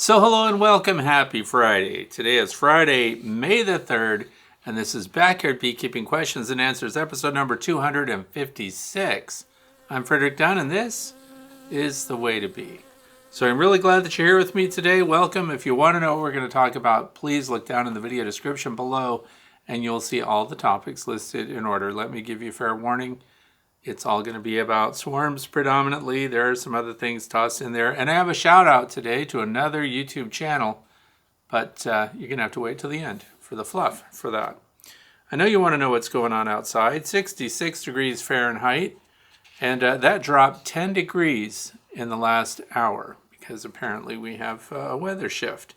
So hello and welcome. Happy Friday. Today is Friday, May the 3rd, and this is Backyard Beekeeping Questions and Answers, episode number 256. I'm Frederick Dunn, and this is The Way to Bee. So I'm really glad that you're here with me today. Welcome. If you want to know what we're going to talk about, please look down in the video description below, and you'll see all the topics listed in order. Let me give you a fair warning. It's all going to be about swarms predominantly. There are some other things tossed in there. And I have a shout out today to another YouTube channel, but you're going to have to wait till the end for the fluff for that. I know you want to know what's going on outside. 66 degrees Fahrenheit, and that dropped 10 degrees in the last hour because apparently we have a weather shift.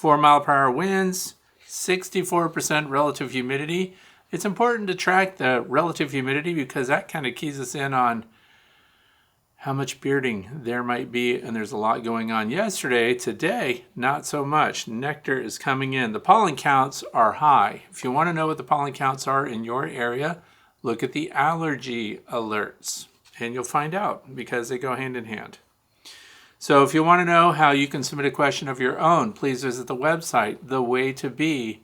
4-mile-per-hour winds, 64% relative humidity. It's important to track the relative humidity because that kind of keys us in on how much bearding there might be, and there's a lot going on yesterday. Today, not so much. Nectar is coming in. The pollen counts are high. If you want to know what the pollen counts are in your area, look at the allergy alerts, and you'll find out because they go hand in hand. So if you want to know how you can submit a question of your own, please visit the website, thewaytobee.org,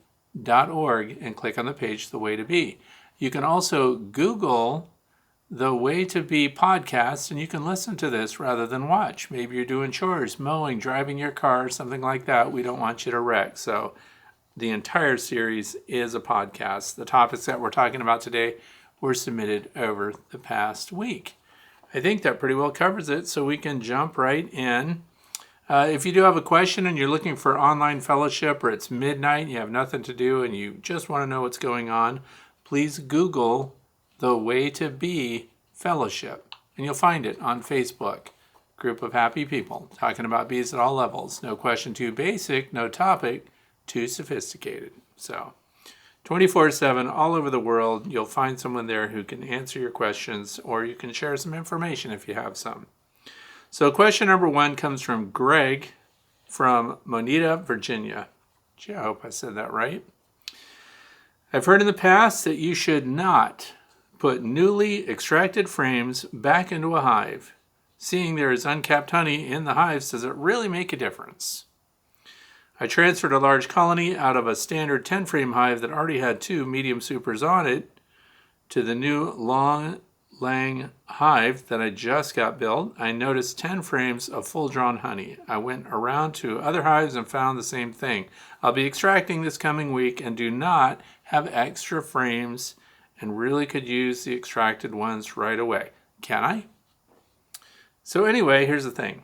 and click on the page The Way to Bee. You can also Google The Way to Bee podcast, and you can listen to this rather than watch. Maybe you're doing chores, mowing, driving your car, something like that. We don't want you to wreck. So the entire series is a podcast. The topics that we're talking about today were submitted over the past week. I think that pretty well covers it, so we can jump right in. If you do have a question and you're looking for online fellowship, or it's midnight and you have nothing to do and you just want to know what's going on, please Google The Way to Bee Fellowship, and you'll find it on Facebook. Group of happy people talking about bees at all levels. No question too basic, no topic too sophisticated. So 24/7 all over the world, you'll find someone there who can answer your questions, or you can share some information if you have some. So question number 1 comes from Greg from Moneta, Virginia. Gee, I hope I said that right. I've heard in the past that you should not put newly extracted frames back into a hive. Seeing there is uncapped honey in the hives, does it really make a difference? I transferred a large colony out of a standard 10-frame hive that already had 2 medium supers on it to the new Long Lang hive that I just got built. I noticed 10 frames of full-drawn honey. I went around to other hives and found the same thing. I'll be extracting this coming week and do not have extra frames and really could use the extracted ones right away. Can I? So anyway, here's the thing.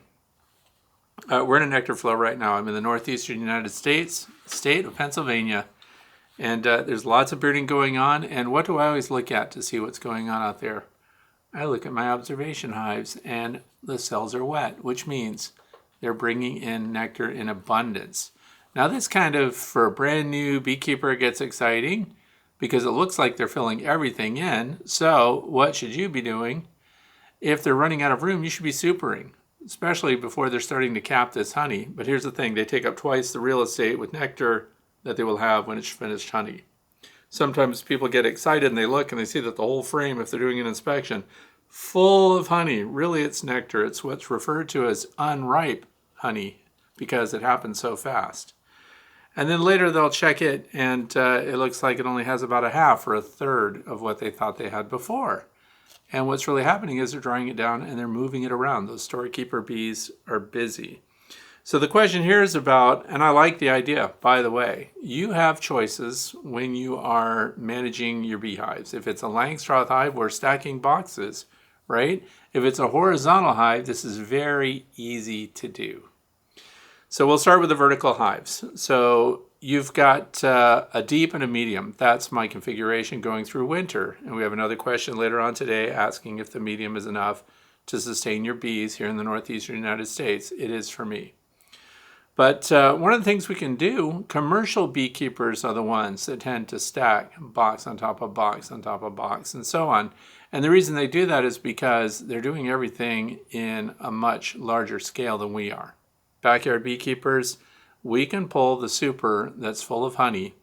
We're in a nectar flow right now. I'm in the northeastern United States, state of Pennsylvania, and there's lots of bearding going on. And what do I always look at to see what's going on out there? I look at my observation hives, and the cells are wet, which means they're bringing in nectar in abundance. Now this kind of, for a brand new beekeeper, gets exciting because it looks like they're filling everything in. So what should you be doing? If they're running out of room, you should be supering, especially before they're starting to cap this honey. But here's the thing, they take up twice the real estate with nectar that they will have when it's finished honey. Sometimes people get excited and they look and they see that the whole frame, if they're doing an inspection, full of honey. Really, it's nectar. It's what's referred to as unripe honey because it happens so fast. And then later they'll check it, and it looks like it only has about a half or a third of what they thought they had before. And what's really happening is they're drying it down and they're moving it around. Those storekeeper bees are busy. So the question here is about, and I like the idea, by the way, you have choices when you are managing your beehives. If it's a Langstroth hive, we're stacking boxes, right? If it's a horizontal hive, this is very easy to do. So we'll start with the vertical hives. So you've got a deep and a medium. That's my configuration going through winter. And we have another question later on today asking if the medium is enough to sustain your bees here in the northeastern United States. It is for me. But one of the things we can do, commercial beekeepers are the ones that tend to stack box on top of box on top of box and so on. And the reason they do that is because they're doing everything in a much larger scale than we are. Backyard beekeepers, we can pull the super that's full of honey,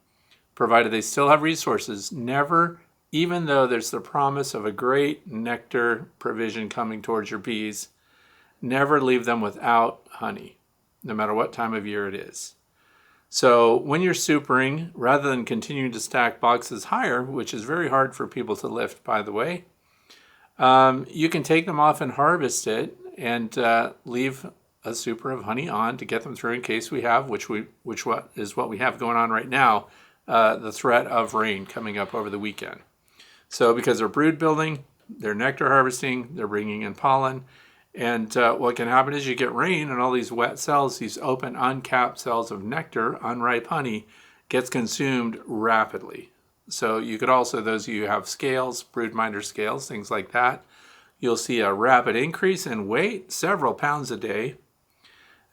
provided they still have resources. Never, even though there's the promise of a great nectar provision coming towards your bees, never leave them without honey. no matter what time of year it is. So when you're supering, rather than continuing to stack boxes higher, which is very hard for people to lift, by the way, you can take them off and harvest it and leave a super of honey on to get them through in case we have, which is what we have going on right now, the threat of rain coming up over the weekend. So because they're brood building, they're nectar harvesting, they're bringing in pollen, and what can happen is you get rain and all these wet cells, these open uncapped cells of nectar, unripe honey, gets consumed rapidly. So you could also, those of you who have scales, broodminder scales, things like that, you'll see a rapid increase in weight, several pounds a day.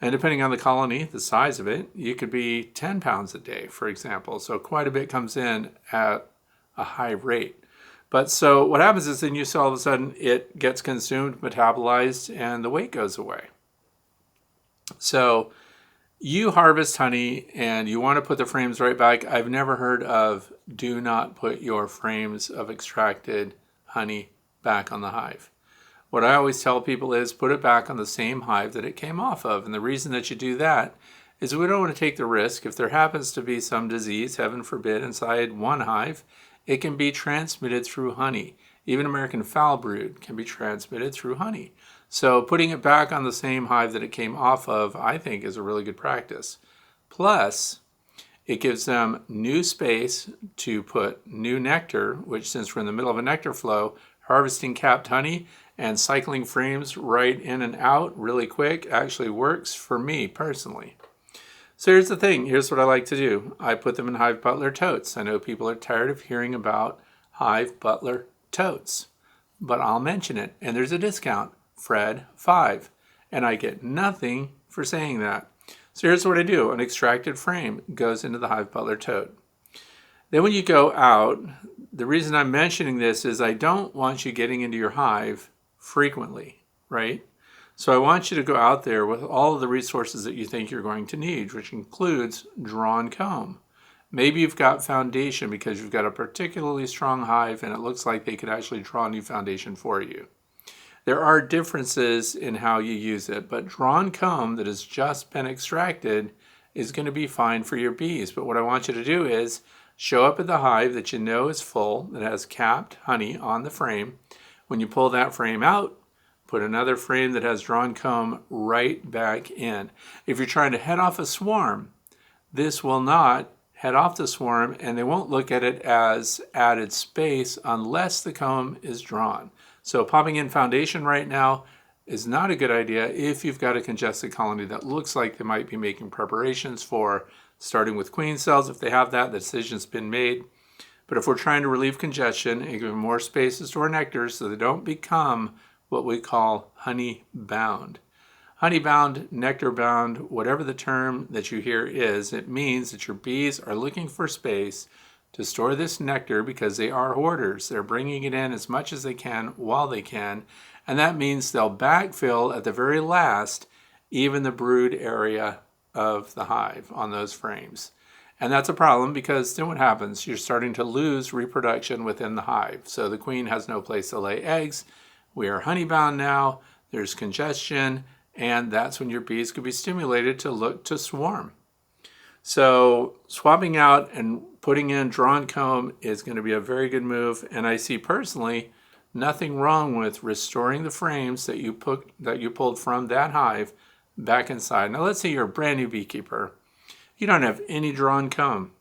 And depending on the colony, the size of it, you could be 10 pounds a day, for example. So quite a bit comes in at a high rate. But so what happens is then you see all of a sudden it gets consumed, metabolized, and the weight goes away. So you harvest honey and you want to put the frames right back. I've never heard of do not put your frames of extracted honey back on the hive. What I always tell people is put it back on the same hive that it came off of. And the reason that you do that is we don't want to take the risk. If there happens to be some disease, heaven forbid, inside one hive, it can be transmitted through honey. Even American foul brood can be transmitted through honey. So putting it back on the same hive that it came off of, I think, is a really good practice. Plus, it gives them new space to put new nectar, which since we're in the middle of a nectar flow, harvesting capped honey and cycling frames right in and out really quick actually works for me personally. So here's the thing. Here's what I like to do. I put them in Hive Butler totes. I know people are tired of hearing about Hive Butler totes, but I'll mention it. And there's a discount, Fred5, and I get nothing for saying that. So here's what I do. An extracted frame goes into the Hive Butler tote. Then when you go out, the reason I'm mentioning this is I don't want you getting into your hive frequently, right? So I want you to go out there with all of the resources that you think you're going to need, which includes drawn comb. Maybe you've got foundation because you've got a particularly strong hive and it looks like they could actually draw new foundation for you. There are differences in how you use it, but drawn comb that has just been extracted is going to be fine for your bees. But what I want you to do is show up at the hive that you know is full, that has capped honey on the frame. When you pull that frame out, put another frame that has drawn comb right back in. If you're trying to head off a swarm, this will not head off the swarm and they won't look at it as added space unless the comb is drawn. So popping in foundation right now is not a good idea if you've got a congested colony that looks like they might be making preparations for starting with queen cells. If they have that, the decision's been made. But if we're trying to relieve congestion and give them more space to store nectar so they don't become what we call honey bound. Honey bound, nectar bound, whatever the term that you hear is, it means that your bees are looking for space to store this nectar because they are hoarders. They're bringing it in as much as they can while they can, and that means they'll backfill at the very last even the brood area of the hive on those frames. And that's a problem because then what happens? You're starting to lose reproduction within the hive. So the queen has no place to lay eggs. We are honey bound now, there's congestion, and that's when your bees could be stimulated to look to swarm. So swapping out and putting in drawn comb is going to be a very good move, and I see personally nothing wrong with restoring the frames that you pulled from that hive back inside. Now let's say you're a brand new beekeeper. You don't have any drawn comb.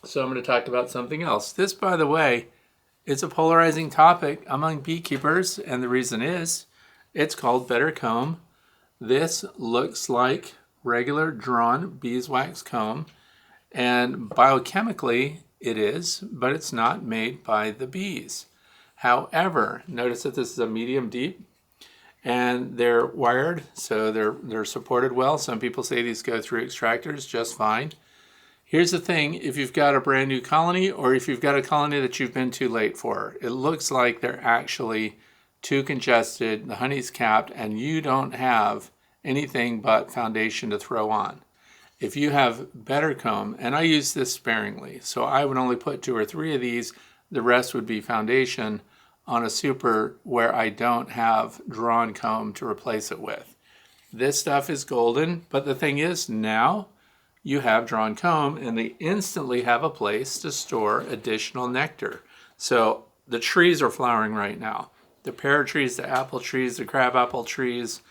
So I'm going to talk about something else. This, by the way, it's a polarizing topic among beekeepers, and the reason is it's called better comb. This looks like regular drawn beeswax comb, and biochemically it is, but it's not made by the bees. However, notice that this is a medium deep, and they're wired, so they're supported well. Some people say these go through extractors just fine. Here's the thing, if you've got a brand new colony or if you've got a colony that you've been too late for, it looks like they're actually too congested, the honey's capped, and you don't have anything but foundation to throw on. If you have better comb, and I use this sparingly, so I would only put 2 or 3 of these, the rest would be foundation on a super where I don't have drawn comb to replace it with. This stuff is golden, but the thing is now you have drawn comb and they instantly have a place to store additional nectar. So the trees are flowering right now. The pear trees, the apple trees, the crabapple trees,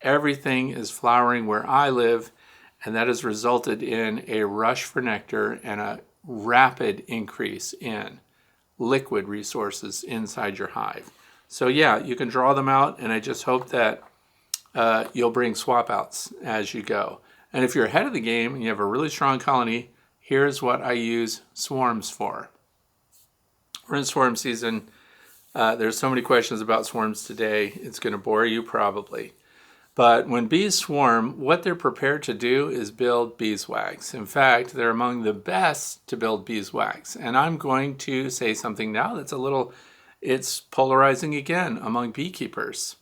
everything is flowering where I live, and that has resulted in a rush for nectar and a rapid increase in liquid resources inside your hive. So yeah, you can draw them out, and I just hope that you'll bring swap outs as you go. And if you're ahead of the game and you have a really strong colony, here's what I use swarms for. We're in swarm season. There's so many questions about swarms today, it's going to bore you probably. But when bees swarm, what they're prepared to do is build beeswax. In fact, they're among the best to build beeswax. And I'm going to say something now that's it's polarizing again among beekeepers.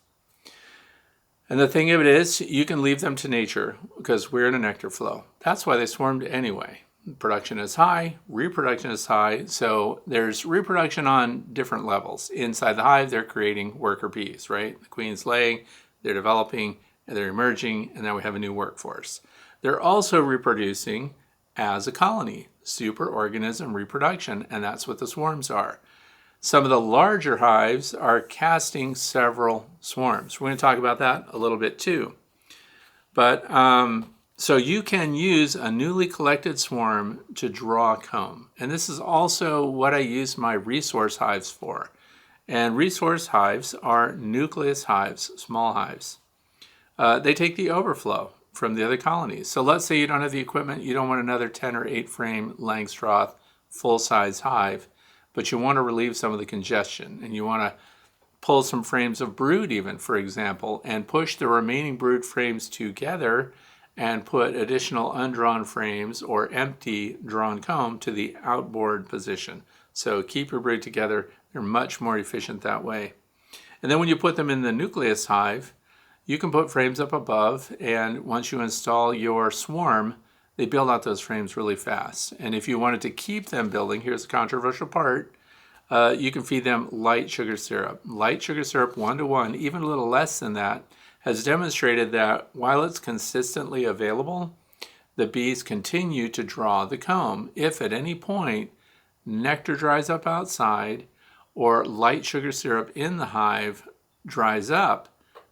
And the thing of it is, you can leave them to nature because we're in a nectar flow. That's why they swarmed anyway. Production is high, reproduction is high, so there's reproduction on different levels. Inside the hive, they're creating worker bees, right? The queen's laying, they're developing, and they're emerging, and now we have a new workforce. They're also reproducing as a colony, superorganism reproduction, and that's what the swarms are. Some of the larger hives are casting several swarms. We're going to talk about that a little bit too. But so you can use a newly collected swarm to draw comb. And this is also what I use my resource hives for. And resource hives are nucleus hives, small hives. They take the overflow from the other colonies. So let's say you don't have the equipment, you don't want another 10 or 8 frame Langstroth full-size hive, but you want to relieve some of the congestion, and you want to pull some frames of brood even, for example, and push the remaining brood frames together and put additional undrawn frames or empty drawn comb to the outboard position. So keep your brood together. They're much more efficient that way. And then when you put them in the nucleus hive, you can put frames up above, and once you install your swarm, they build out those frames really fast. And if you wanted to keep them building, here's the controversial part, you can feed them light sugar syrup. Light sugar syrup 1-to-1, even a little less than that, has demonstrated that while it's consistently available, the bees continue to draw the comb. If at any point nectar dries up outside or light sugar syrup in the hive dries up,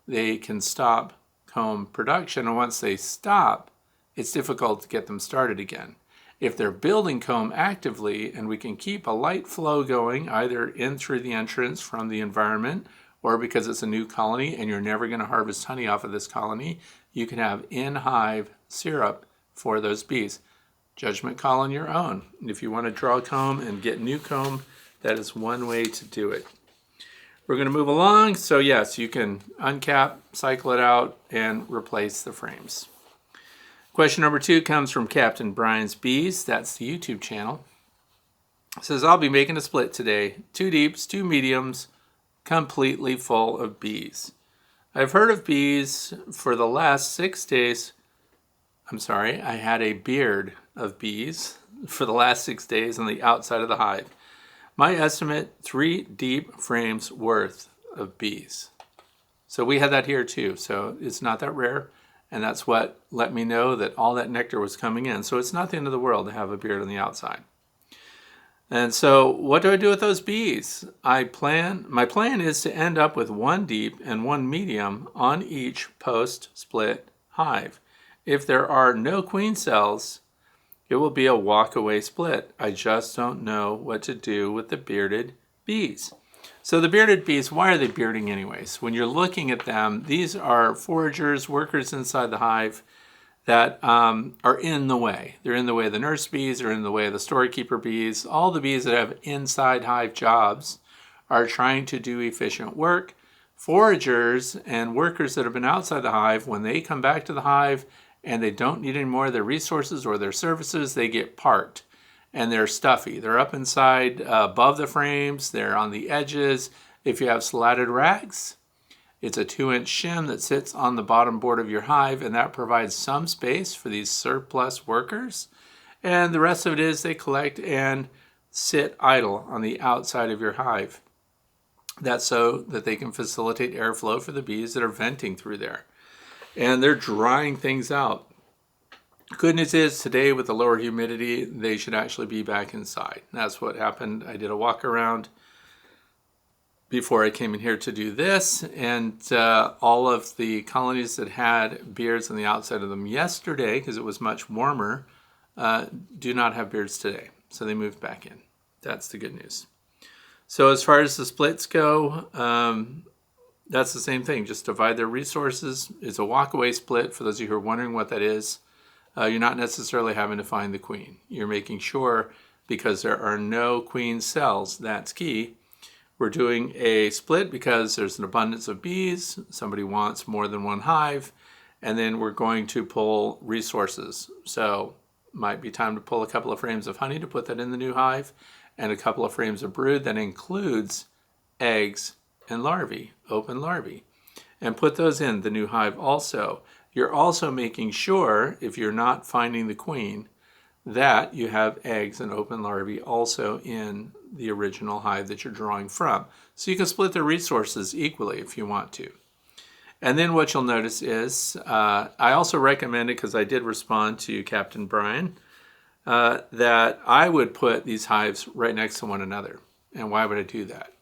they can stop comb production. And once they stop, it's difficult to get them started again. If they're building comb actively and we can keep a light flow going either in through the entrance from the environment or because it's a new colony and you're never going to harvest honey off of this colony, you can have in-hive syrup for those bees. Judgment call on your own. If you want to draw comb and get new comb, that is one way to do it. We're going to move along. So yes, you can uncap, cycle it out, and replace the frames. Question number 2 comes from Captain Brian's Bees. That's the YouTube channel. It says, I'll be making a split today. 2 deeps, 2 mediums, completely full of bees. I've heard of bees for the last 6 days. I had a beard of bees for the last 6 days on the outside of the hive. My estimate, 3 deep frames worth of bees. So we had that here too. So it's not that rare. And that's what let me know that all that nectar was coming in. So it's not the end of the world to have a beard on the outside. And so what do I do with those bees? My plan is to end up with 1 deep and 1 medium on each post-split hive. If there are no queen cells, it will be a walk-away split. I just don't know what to do with the bearded bees. So the bearded bees, why are they bearding anyways? When you're looking at them, these are foragers, workers inside the hive that are in the way. They're in the way of the nurse bees, they're in the way of the storekeeper bees. All the bees that have inside hive jobs are trying to do efficient work. Foragers and workers that have been outside the hive, when they come back to the hive and they don't need any more of their resources or their services, they get parked. And they're stuffy. They're up inside above the frames. They're on the edges. If you have slatted rags, it's a 2-inch shim that sits on the bottom board of your hive, and that provides some space for these surplus workers. And the rest of it is they collect and sit idle on the outside of your hive. That's so that they can facilitate airflow for the bees that are venting through there. and they're drying things out. Good news is today with the lower humidity, they should actually be back inside. That's what happened. I did a walk around before I came in here to do this, and all of the colonies that had beards on the outside of them yesterday, because it was much warmer, do not have beards today. So they moved back in. That's the good news. So as far as the splits go, that's the same thing. Just divide their resources. It's a walk-away split. For those of you who are wondering what that is, you're not necessarily having to find the queen. You're making sure, because there are no queen cells, that's key. We're doing a split because there's an abundance of bees. Somebody wants more than one hive. And then we're going to pull resources. So might be time to pull a couple of frames of honey to put that in the new hive, and a couple of frames of brood that includes eggs and larvae, open larvae, and put those in the new hive also. You're also making sure, if you're not finding the queen, that you have eggs and open larvae also in the original hive that you're drawing from. So you can split the resources equally if you want to. And then what you'll notice is, I also recommended, because I did respond to Captain Brian, that I would put these hives right next to one another. And why would I do that?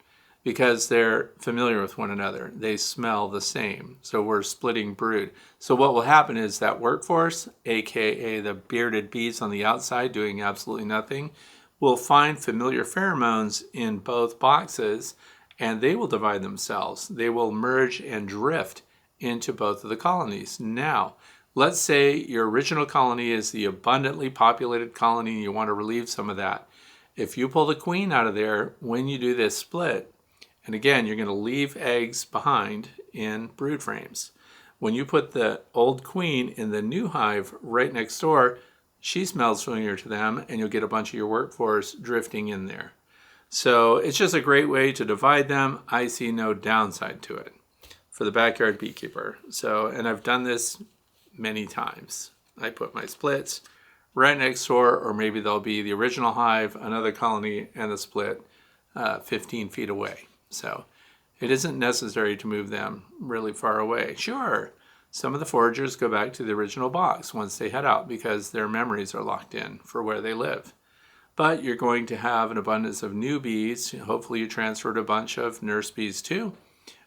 Because they're familiar with one another. They smell the same. So we're splitting brood. So what will happen is that workforce, aka the bearded bees on the outside doing absolutely nothing, will find familiar pheromones in both boxes, and they will divide themselves. They will merge and drift into both of the colonies. Now, let's say your original colony is the abundantly populated colony and you want to relieve some of that. If you pull the queen out of there when you do this split, and again, you're going to leave eggs behind in brood frames. When you put the old queen in the new hive right next door, she smells familiar to them, and you'll get a bunch of your workforce drifting in there. So it's just a great way to divide them. I see no downside to it for the backyard beekeeper. So, and I've done this many times. I put my splits right next door, or maybe they'll be the original hive, another colony, and the split 15 feet away. So it isn't necessary to move them really far away. Sure, some of the foragers go back to the original box once they head out because their memories are locked in for where they live. But you're going to have an abundance of new bees. Hopefully you transferred a bunch of nurse bees too.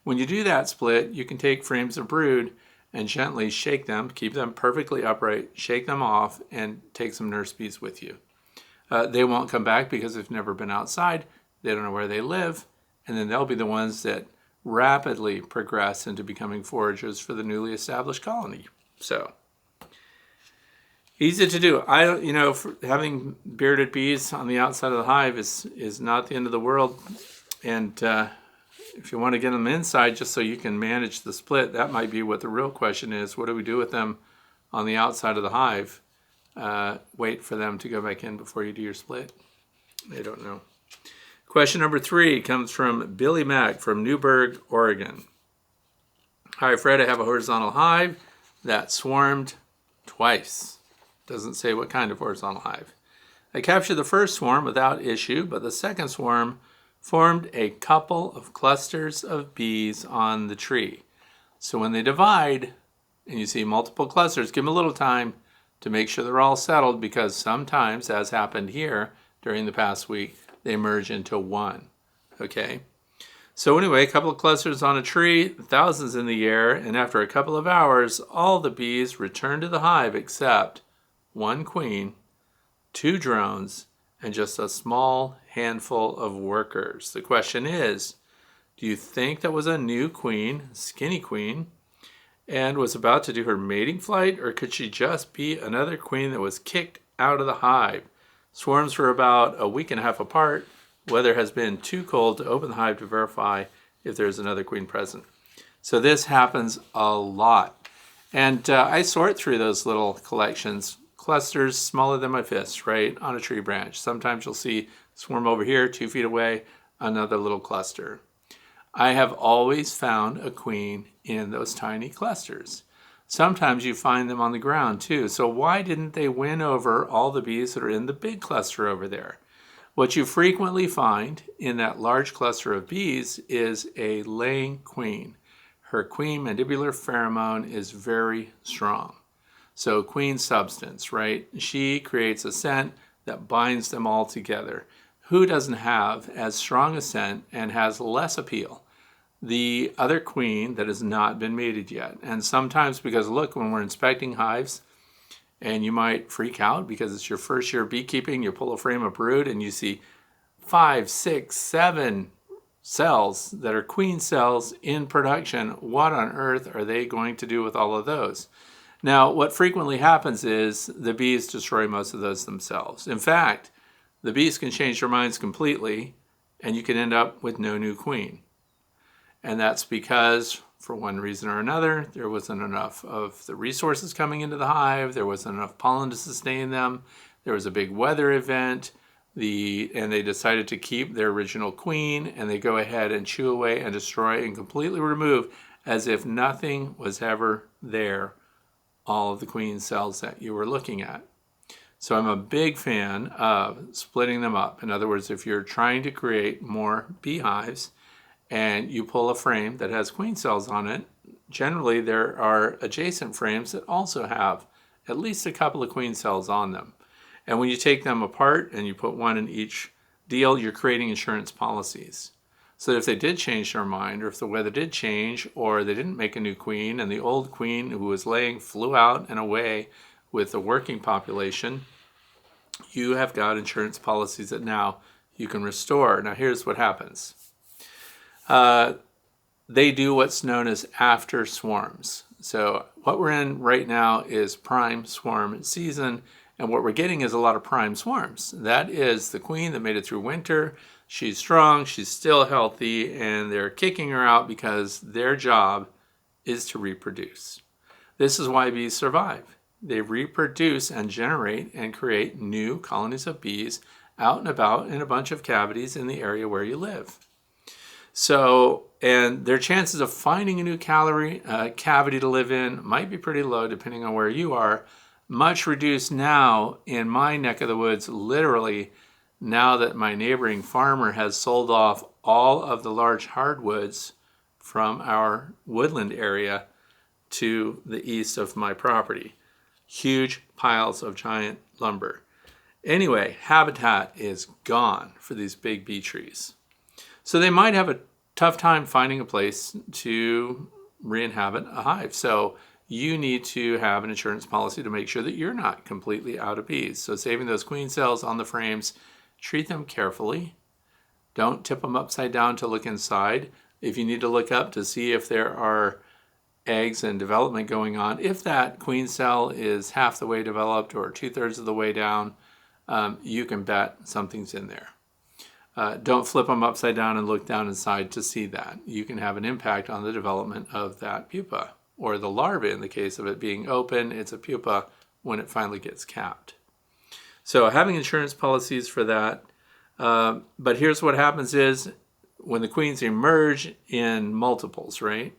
When you do that split, you can take frames of brood and gently shake them, keep them perfectly upright, shake them off, and take some nurse bees with you. They won't come back because they've never been outside. They don't know where they live. And then they'll be the ones that rapidly progress into becoming foragers for the newly established colony. So easy to do. Having bearded bees on the outside of the hive is not the end of the world. And if you want to get them inside just so you can manage the split, that might be what the real question is. What do we do with them on the outside of the hive? Wait for them to go back in before you do your split? I don't know. Question number 3 comes from Billy Mack from Newberg, Oregon. Hi, Fred. I have a horizontal hive that swarmed twice. Doesn't say what kind of horizontal hive. I captured the first swarm without issue, but the second swarm formed a couple of clusters of bees on the tree. So when they divide and you see multiple clusters, give them a little time to make sure they're all settled, because sometimes, as happened here during the past week, they merge into one. Okay? So anyway, a couple of clusters on a tree, thousands in the air, and after a couple of hours, all the bees returned to the hive except one queen, 2 drones, and just a small handful of workers. The question is, do you think that was a new queen, skinny queen, and was about to do her mating flight, or could she just be another queen that was kicked out of the hive? Swarms were about a week and a half apart. Weather has been too cold to open the hive to verify if there's another queen present. So this happens a lot. And I sort through those little collections, clusters smaller than my fist, right, on a tree branch. Sometimes you'll see swarm over here, 2 feet away, another little cluster. I have always found a queen in those tiny clusters. Sometimes you find them on the ground too. So why didn't they win over all the bees that are in the big cluster over there? What you frequently find in that large cluster of bees is a laying queen. her queen mandibular pheromone is very strong. So queen substance, right? She creates a scent that binds them all together. Who doesn't have as strong a scent and has less appeal? The other queen that has not been mated yet. And sometimes, because look, when we're inspecting hives, and you might freak out because it's your first year of beekeeping, you pull a frame of brood and you see 5, 6, 7 cells that are queen cells in production. What on earth are they going to do with all of those? Now, what frequently happens is the bees destroy most of those themselves. In fact, the bees can change their minds completely, and you can end up with no new queen. And that's because, for one reason or another, there wasn't enough of the resources coming into the hive, there wasn't enough pollen to sustain them, there was a big weather event, and they decided to keep their original queen, and they go ahead and chew away and destroy and completely remove, as if nothing was ever there, all of the queen cells that you were looking at. So I'm a big fan of splitting them up. In other words, if you're trying to create more beehives and you pull a frame that has queen cells on it, generally there are adjacent frames that also have at least a couple of queen cells on them. And when you take them apart and you put one in each deal, you're creating insurance policies. So that if they did change their mind, or if the weather did change, or they didn't make a new queen, and the old queen who was laying flew out and away with the working population, you have got insurance policies that now you can restore. Now here's what happens. They do what's known as after swarms. So what we're in right now is prime swarm season, and what we're getting is a lot of prime swarms. That is the queen that made it through winter. She's strong, she's still healthy, and they're kicking her out because their job is to reproduce. This is why bees survive. They reproduce and generate and create new colonies of bees out and about in a bunch of cavities in the area where you live. So, and their chances of finding a new cavity to live in might be pretty low depending on where you are. Much reduced now in my neck of the woods, literally, now that my neighboring farmer has sold off all of the large hardwoods from our woodland area to the east of my property. Huge piles of giant lumber. Anyway, habitat is gone for these big bee trees. So they might have a tough time finding a place to re-inhabit a hive. So you need to have an insurance policy to make sure that you're not completely out of bees. So saving those queen cells on the frames, treat them carefully. Don't tip them upside down to look inside. If you need to look up to see if there are eggs and development going on, if that queen cell is half the way developed or 2/3 of the way down, you can bet something's in there. Don't flip them upside down and look down inside to see that. You can have an impact on the development of that pupa, or the larva in the case of it being open. It's a pupa when it finally gets capped. So having insurance policies for that. But here's what happens is when the queens emerge in multiples, right?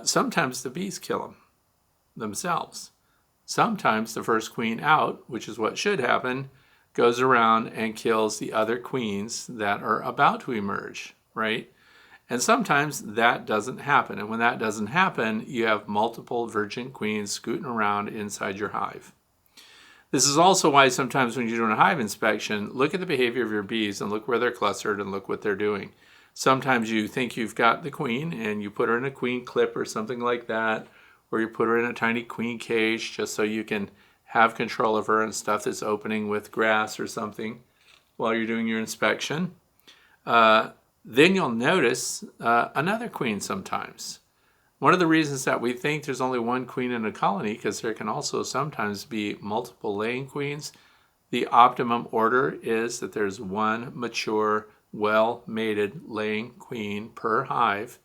Sometimes the bees kill them themselves. Sometimes the first queen out, which is what should happen, goes around and kills the other queens that are about to emerge, right? And sometimes that doesn't happen. And when that doesn't happen, you have multiple virgin queens scooting around inside your hive. This is also why sometimes when you're doing a hive inspection, look at the behavior of your bees and look where they're clustered and look what they're doing. Sometimes you think you've got the queen and you put her in a queen clip or something like that, or you put her in a tiny queen cage just so you can have control of her and stuff that's opening with grass or something while you're doing your inspection. Then you'll notice another queen sometimes. One of the reasons that we think there's only one queen in a colony, because there can also sometimes be multiple laying queens, the optimum order is that there's one mature, well-mated laying queen per hive.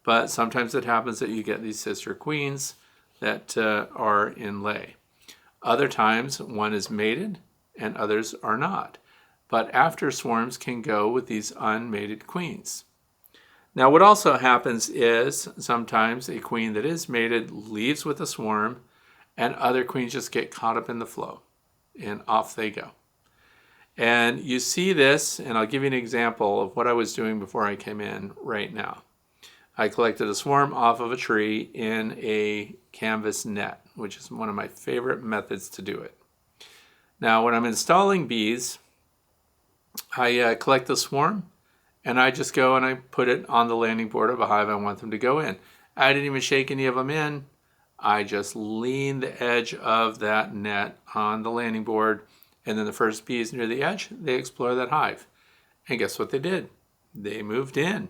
But sometimes it happens that you get these sister queens that are in lay. Other times one is mated and others are not. But after swarms can go with these unmated queens. Now what also happens is sometimes a queen that is mated leaves with a swarm and other queens just get caught up in the flow and off they go. And you see this, and I'll give you an example of what I was doing before I came in right now. I collected a swarm off of a tree in a canvas net, which is one of my favorite methods to do it. Now, when I'm installing bees, I collect the swarm and I just go and I put it on the landing board of a hive I want them to go in. I didn't even shake any of them in. I just lean the edge of that net on the landing board, and then the first bees near the edge, they explore that hive. And guess what they did? They moved in.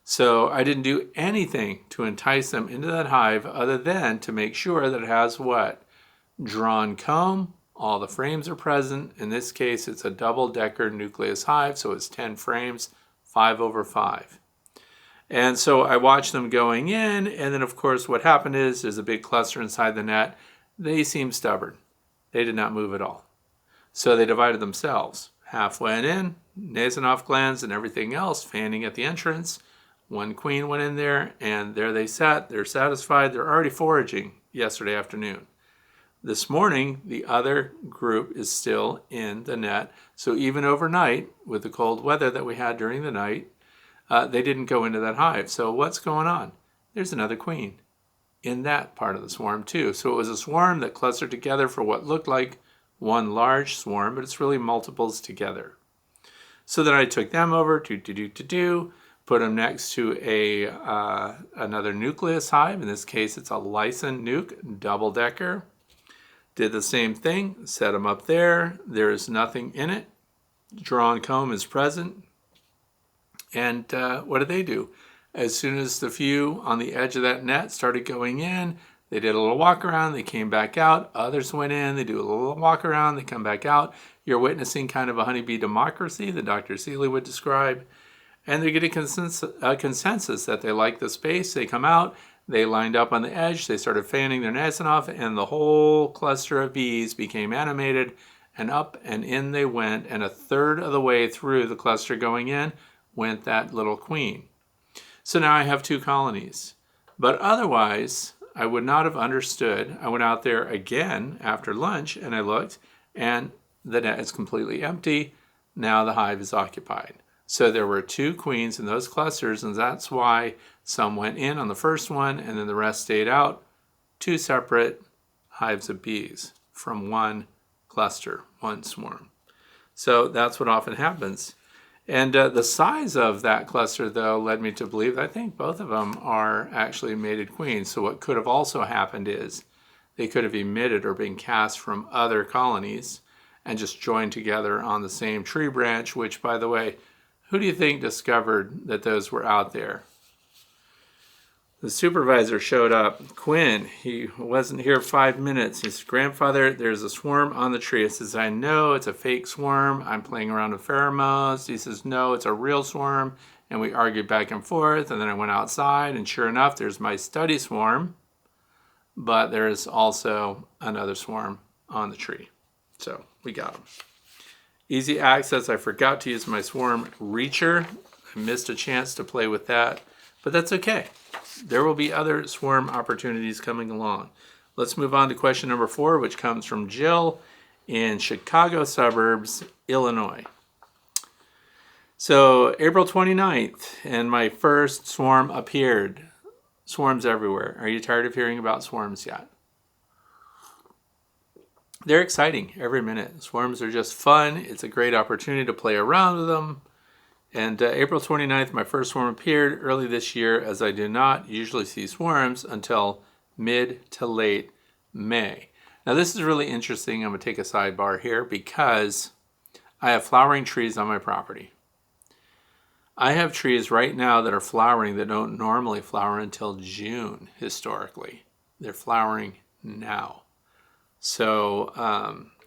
So I didn't do anything to entice them into that hive other than to make sure that it has what? Drawn comb. All the frames are present. In this case, it's a double-decker nucleus hive, so it's 10 frames, 5/5. And so I watched them going in, and then of course what happened is there's a big cluster inside the net. They seemed stubborn. They did not move at all. So they divided themselves. Half went in, Nasonov glands and everything else fanning at the entrance. One queen went in there, and there they sat. They're satisfied. They're already foraging yesterday afternoon. This morning, the other group is still in the net. So even overnight, with the cold weather that we had during the night, they didn't go into that hive. So what's going on? There's another queen in that part of the swarm too. So it was a swarm that clustered together for what looked like one large swarm, but it's really multiples together. So then I took them over put them next to another nucleus hive. In this case, it's a Lyson nuke, double-decker. Did the same thing, set them up there. There is nothing in it. Drawn comb is present. And what do? As soon as the few on the edge of that net started going in, they did a little walk around, they came back out. Others went in, they do a little walk around, they come back out. You're witnessing kind of a honeybee democracy that Dr. Seeley would describe. And they get a consensus that they like the space. They come out, they lined up on the edge, they started fanning their Nasonov, and the whole cluster of bees became animated, and up and in they went. And a third of the way through the cluster going in went that little queen. So now I have 2 colonies. But otherwise, I would not have understood. I went out there again after lunch and I looked, and the net is completely empty. Now the hive is occupied. So there were 2 queens in those clusters, and that's why some went in on the first one and then the rest stayed out. 2 separate hives of bees from one cluster, one swarm. So that's what often happens. And the size of that cluster, though, led me to believe I think both of them are actually mated queens. So what could have also happened is they could have emitted or been cast from other colonies and just joined together on the same tree branch, which, by the way, who do you think discovered that those were out there? The supervisor showed up, Quinn. He wasn't here 5 minutes. He said, "Grandfather, there's a swarm on the tree." I says, "I know it's a fake swarm. I'm playing around with pheromones." He says, "No, it's a real swarm." And we argued back and forth. And then I went outside, and sure enough, there's my study swarm. But there's also another swarm on the tree. So we got them. Easy access. I forgot to use my swarm reacher. I missed a chance to play with that. But that's okay. There will be other swarm opportunities coming along. Let's move on to question number 4, which comes from Jill in Chicago suburbs, Illinois. So April 29th, and my first swarm appeared. Swarms everywhere. Are you tired of hearing about swarms yet? They're exciting every minute. Swarms are just fun. It's a great opportunity to play around with them. And April 29th, my first swarm appeared early this year, as I do not usually see swarms until mid to late May. Now this is really interesting. I'm going to take a sidebar here because I have flowering trees on my property. I have trees right now that are flowering that don't normally flower until June historically. They're flowering now. So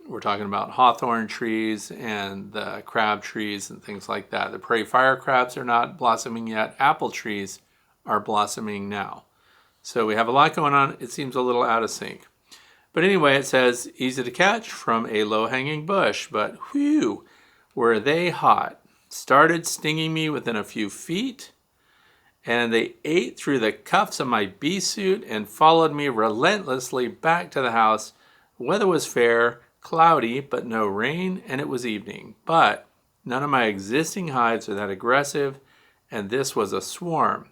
we're talking about hawthorn trees and the crab trees and things like that. The prairie fire crabs are not blossoming yet. Apple trees are blossoming now. So we have a lot going on. It seems a little out of sync. But anyway, it says easy to catch from a low-hanging bush. But whew, were they hot. Started stinging me within a few feet. And they ate through the cuffs of my bee suit and followed me relentlessly back to the house. The weather was fair. Cloudy, but no rain, and it was evening. But none of my existing hives are that aggressive, and this was a swarm.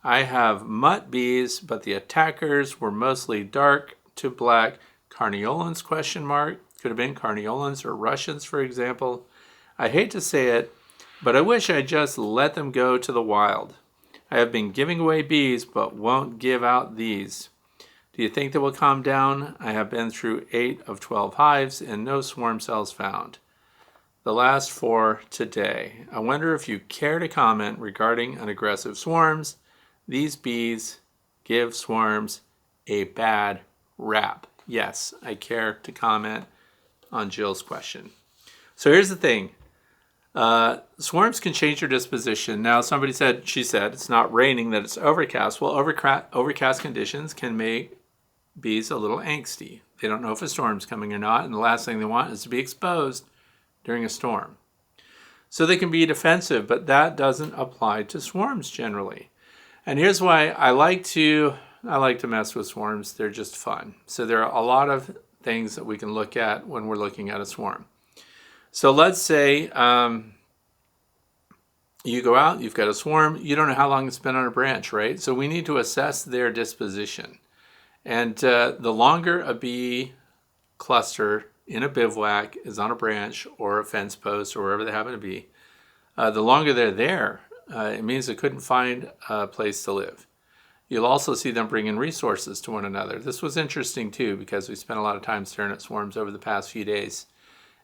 I have mutt bees, but the attackers were mostly dark to black carniolans, question mark. Could have been carniolans or Russians, for example. I hate to say it, but I wish I just let them go to the wild. I have been giving away bees, but won't give out these. Do you think they will calm down? I have been through 8 of 12 hives and no swarm cells found. The last 4 today. I wonder if you care to comment regarding unaggressive swarms. These bees give swarms a bad rap. Yes, I care to comment on Jill's question. So here's the thing. Swarms can change their disposition. Now, she said, it's not raining, that it's overcast. Well, overcast conditions can make bees a little angsty. They don't know if a storm's coming or not, and the last thing they want is to be exposed during a storm. So they can be defensive, but that doesn't apply to swarms generally. And here's why I like to mess with swarms. They're just fun. So there are a lot of things that we can look at when we're looking at a swarm. So let's say you go out, you've got a swarm, you don't know how long it's been on a branch, right? So we need to assess their disposition. And the longer a bee cluster in a bivouac is on a branch or a fence post or wherever they happen to be, the longer they're there, it means they couldn't find a place to live. You'll also see them bring in resources to one another. This was interesting too, because we spent a lot of time staring at swarms over the past few days.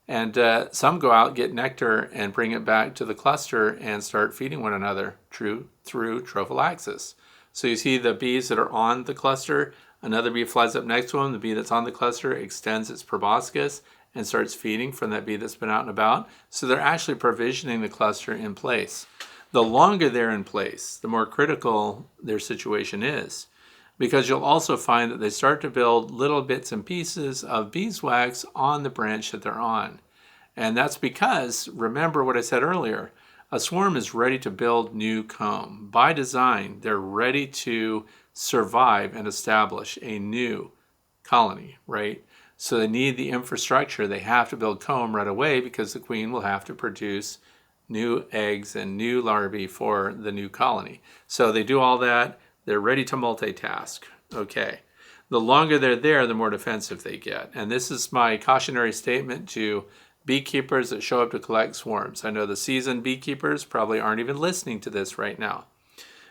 And some go out, get nectar, and bring it back to the cluster and start feeding one another through trophallaxis. So you see the bees that are on the cluster, another bee flies up next to them, the bee that's on the cluster extends its proboscis and starts feeding from that bee that's been out and about. So they're actually provisioning the cluster in place. The longer they're in place, the more critical their situation is, because you'll also find that they start to build little bits and pieces of beeswax on the branch that they're on. And that's because, remember what I said earlier, a swarm is ready to build new comb. By design, they're ready to survive and establish a new colony, right? So they need the infrastructure. They have to build comb right away because the queen will have to produce new eggs and new larvae for the new colony. So they do all that. They're ready to multitask. Okay. The longer they're there, the more defensive they get. And this is my cautionary statement to beekeepers that show up to collect swarms. I know the seasoned beekeepers probably aren't even listening to this right now.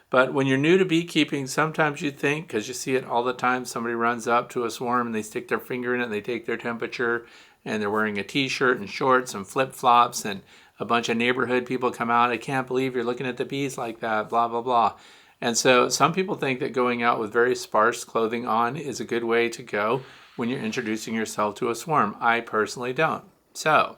But when you're new to beekeeping, sometimes you think, because you see it all the time, somebody runs up to a swarm and they stick their finger in it and they take their temperature, and they're wearing a t-shirt and shorts and flip-flops, and a bunch of neighborhood people come out. I can't believe you're looking at the bees like that, blah, blah, blah. And so some people think that going out with very sparse clothing on is a good way to go when you're introducing yourself to a swarm. I personally don't. So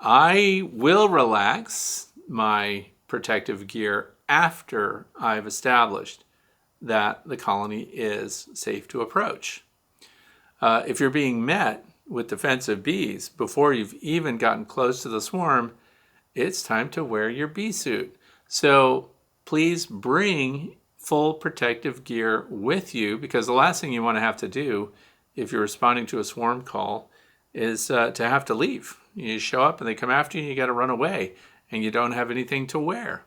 I will relax my protective gear after I've established that the colony is safe to approach. If you're being met with defensive bees before you've even gotten close to the swarm, it's time to wear your bee suit. So please bring full protective gear with you, because the last thing you want to have to do if you're responding to a swarm call is to have to leave. You show up and they come after you and you got to run away and you don't have anything to wear.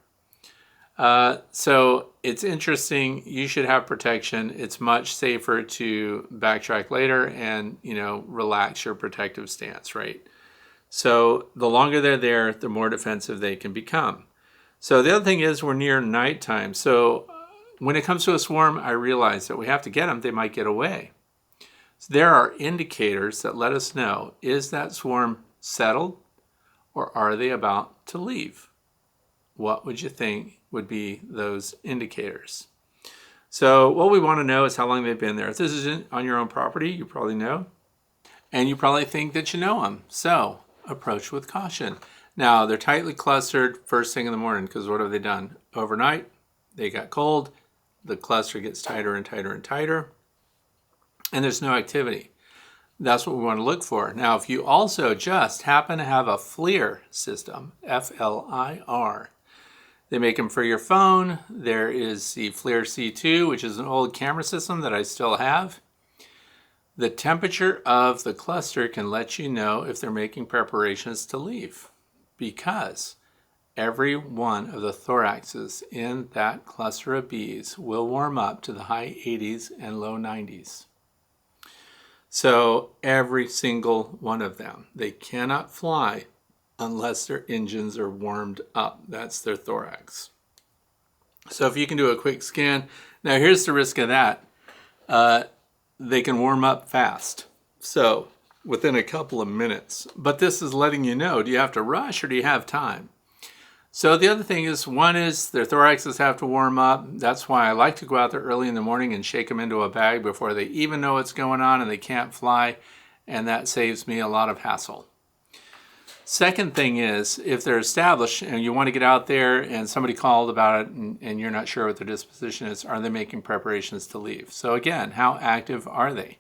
So it's interesting. You should have protection. It's much safer to backtrack later and, relax your protective stance, right? So the longer they're there, the more defensive they can become. So the other thing is we're near nighttime. So when it comes to a swarm, I realize that we have to get them. They might get away. So there are indicators that let us know, is that swarm settled or are they about to leave? What would you think would be those indicators? So what we want to know is how long they've been there. If this isn't on your own property, you probably know. And you probably think that you know them. So approach with caution. Now, they're tightly clustered first thing in the morning, because what have they done? Overnight, they got cold. The cluster gets tighter and tighter and tighter. And there's no activity. That's what we want to look for. Now, if you also just happen to have a FLIR system, F-L-I-R, they make them for your phone. There is the FLIR C2, which is an old camera system that I still have. The temperature of the cluster can let you know if they're making preparations to leave, because every one of the thoraxes in that cluster of bees will warm up to the high 80s and low 90s. So every single one of them, they cannot fly unless their engines are warmed up. That's their thorax. So if you can do a quick scan, now here's the risk of that. They can warm up fast. So within a couple of minutes. But this is letting you know, do you have to rush or do you have time? So the other thing is, one is their thoraxes have to warm up. That's why I like to go out there early in the morning and shake them into a bag before they even know what's going on and they can't fly. And that saves me a lot of hassle. Second thing is, if they're established and you want to get out there and somebody called about it and you're not sure what their disposition is, are they making preparations to leave? So again, how active are they?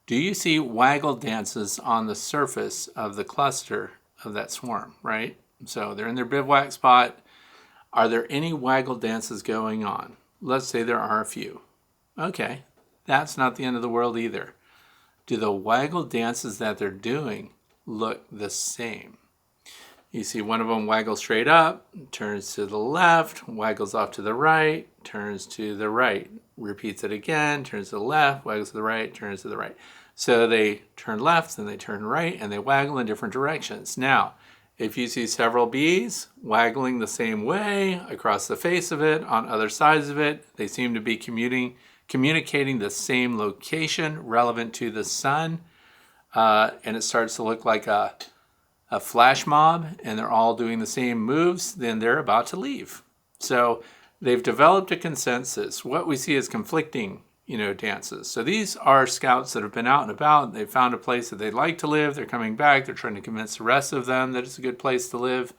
Do you see waggle dances on the surface of the cluster of that swarm, right? So they're in their bivouac spot. Are there any waggle dances going on? Let's say there are a few. Okay, that's not the end of the world either. Do the waggle dances that they're doing look the same? You see one of them waggle straight up, turns to the left, waggles off to the right, turns to the right, repeats it again, turns to the left, waggles to the right, turns to the right. So they turn left, then they turn right, and they waggle in different directions. Now, if you see several bees waggling the same way across the face of it, on other sides of it, they seem to be communicating the same location relevant to the sun, and it starts to look like a flash mob, and they're all doing the same moves, then they're about to leave. So they've developed a consensus. What we see is conflicting, dances. So these are scouts that have been out and about. They've found a place that they'd like to live. They're coming back. They're trying to convince the rest of them that it's a good place to live.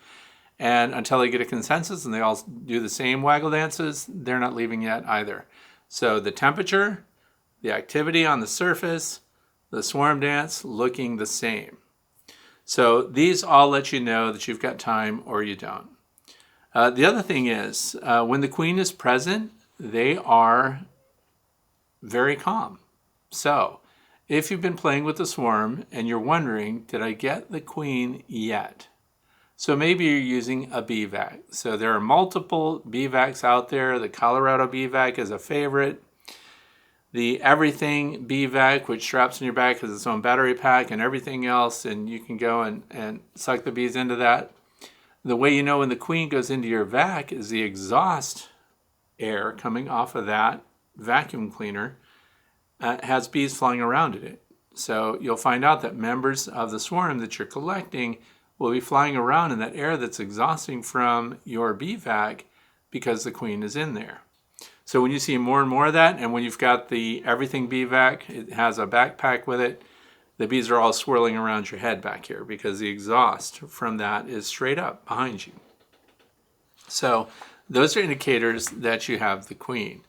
And until they get a consensus and they all do the same waggle dances, they're not leaving yet either. So the temperature, the activity on the surface, the swarm dance looking the same. So these all let you know that you've got time or you don't. The other thing is, when the queen is present, they are very calm. So if you've been playing with the swarm and you're wondering, did I get the queen yet? So maybe you're using a BVAC. So there are multiple BVACs out there. The Colorado BVAC is a favorite. The Everything BVAC, which straps on your back, has its own battery pack and everything else, and you can go and suck the bees into that. The way you know when the queen goes into your vac is the exhaust air coming off of that vacuum cleaner has bees flying around in it. So you'll find out that members of the swarm that you're collecting will be flying around in that air that's exhausting from your BVAC because the queen is in there. So when you see more and more of that, and when you've got the Everything BVAC, it has a backpack with it, the bees are all swirling around your head back here because the exhaust from that is straight up behind you. So those are indicators that you have the queen.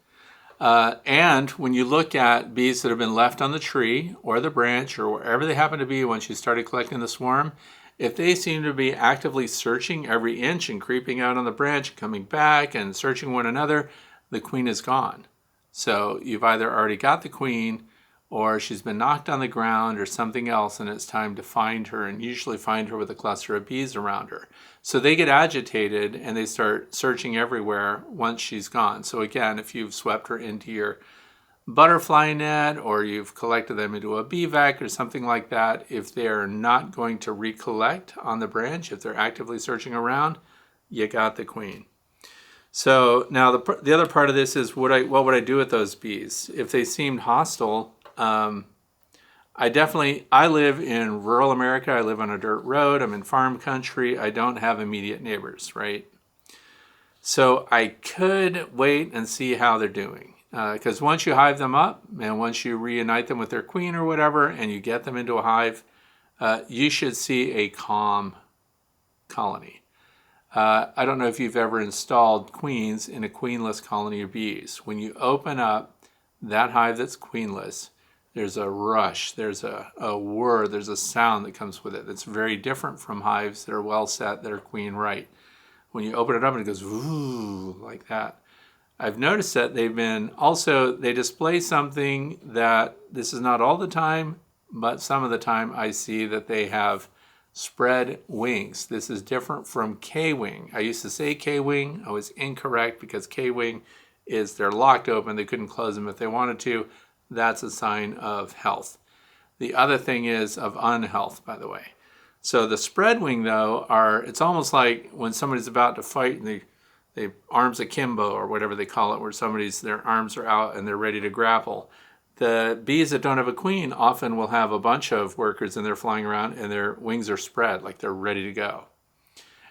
And when you look at bees that have been left on the tree or the branch or wherever they happen to be once you started collecting the swarm, if they seem to be actively searching every inch and creeping out on the branch, coming back and searching one another, the queen is gone. So you've either already got the queen or she's been knocked on the ground or something else, and it's time to find her, and usually find her with a cluster of bees around her. So they get agitated and they start searching everywhere once she's gone. So again, if you've swept her into your butterfly net or you've collected them into a BVAC or something like that, if they're not going to recollect on the branch, if they're actively searching around, you got the queen. So now the other part of this is what would I do with those bees? If they seemed hostile, I live in rural America. I live on a dirt road. I'm in farm country. I don't have immediate neighbors, right? So I could wait and see how they're doing. Because once you hive them up and once you reunite them with their queen or whatever and you get them into a hive, you should see a calm colony. I don't know if you've ever installed queens in a queenless colony of bees. When you open up that hive that's queenless, there's a rush, there's a whir, there's a sound that comes with it that's very different from hives that are well set, that are queen right. When you open it up and it goes woo like that. I've noticed that they display something that, this is not all the time, but some of the time I see that they have spread wings. This is different from K-wing. I used to say K-wing. I was incorrect because K-wing is they're locked open. They couldn't close them if they wanted to. That's a sign of health. The other thing is of unhealth, by the way. So the spread wing, though, it's almost like when somebody's about to fight and they arms akimbo or whatever they call it, where their arms are out and they're ready to grapple. The bees that don't have a queen often will have a bunch of workers and they're flying around and their wings are spread like they're ready to go.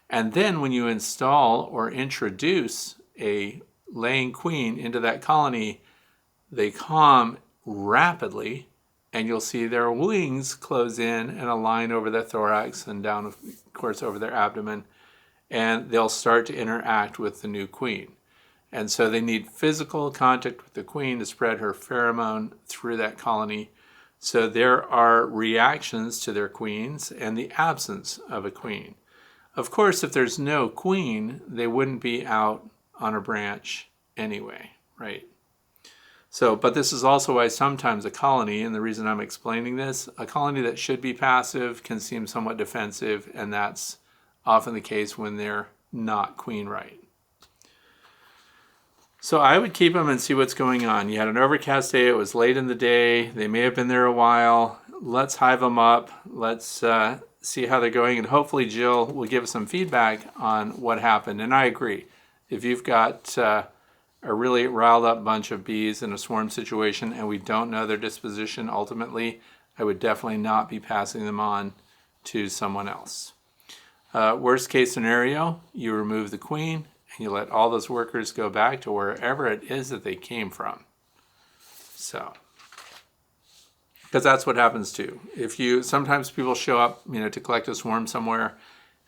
And then when you install or introduce a laying queen into that colony, they calm rapidly, and you'll see their wings close in and align over their thorax and down, of course, over their abdomen, and they'll start to interact with the new queen. And so they need physical contact with the queen to spread her pheromone through that colony. So there are reactions to their queens and the absence of a queen. Of course, if there's no queen, they wouldn't be out on a branch anyway, right? So, but this is also why sometimes a colony, and the reason I'm explaining this, a colony that should be passive can seem somewhat defensive, and that's often the case when they're not queen right. So I would keep them and see what's going on. You had an overcast day, it was late in the day, they may have been there a while. Let's hive them up, let's see how they're going, and hopefully Jill will give us some feedback on what happened. And I agree, if you've got a really riled up bunch of bees in a swarm situation and we don't know their disposition ultimately, I would definitely not be passing them on to someone else. Worst case scenario, you remove the queen and you let all those workers go back to wherever it is that they came from. So, because that's what happens too. Sometimes people show up, to collect a swarm somewhere,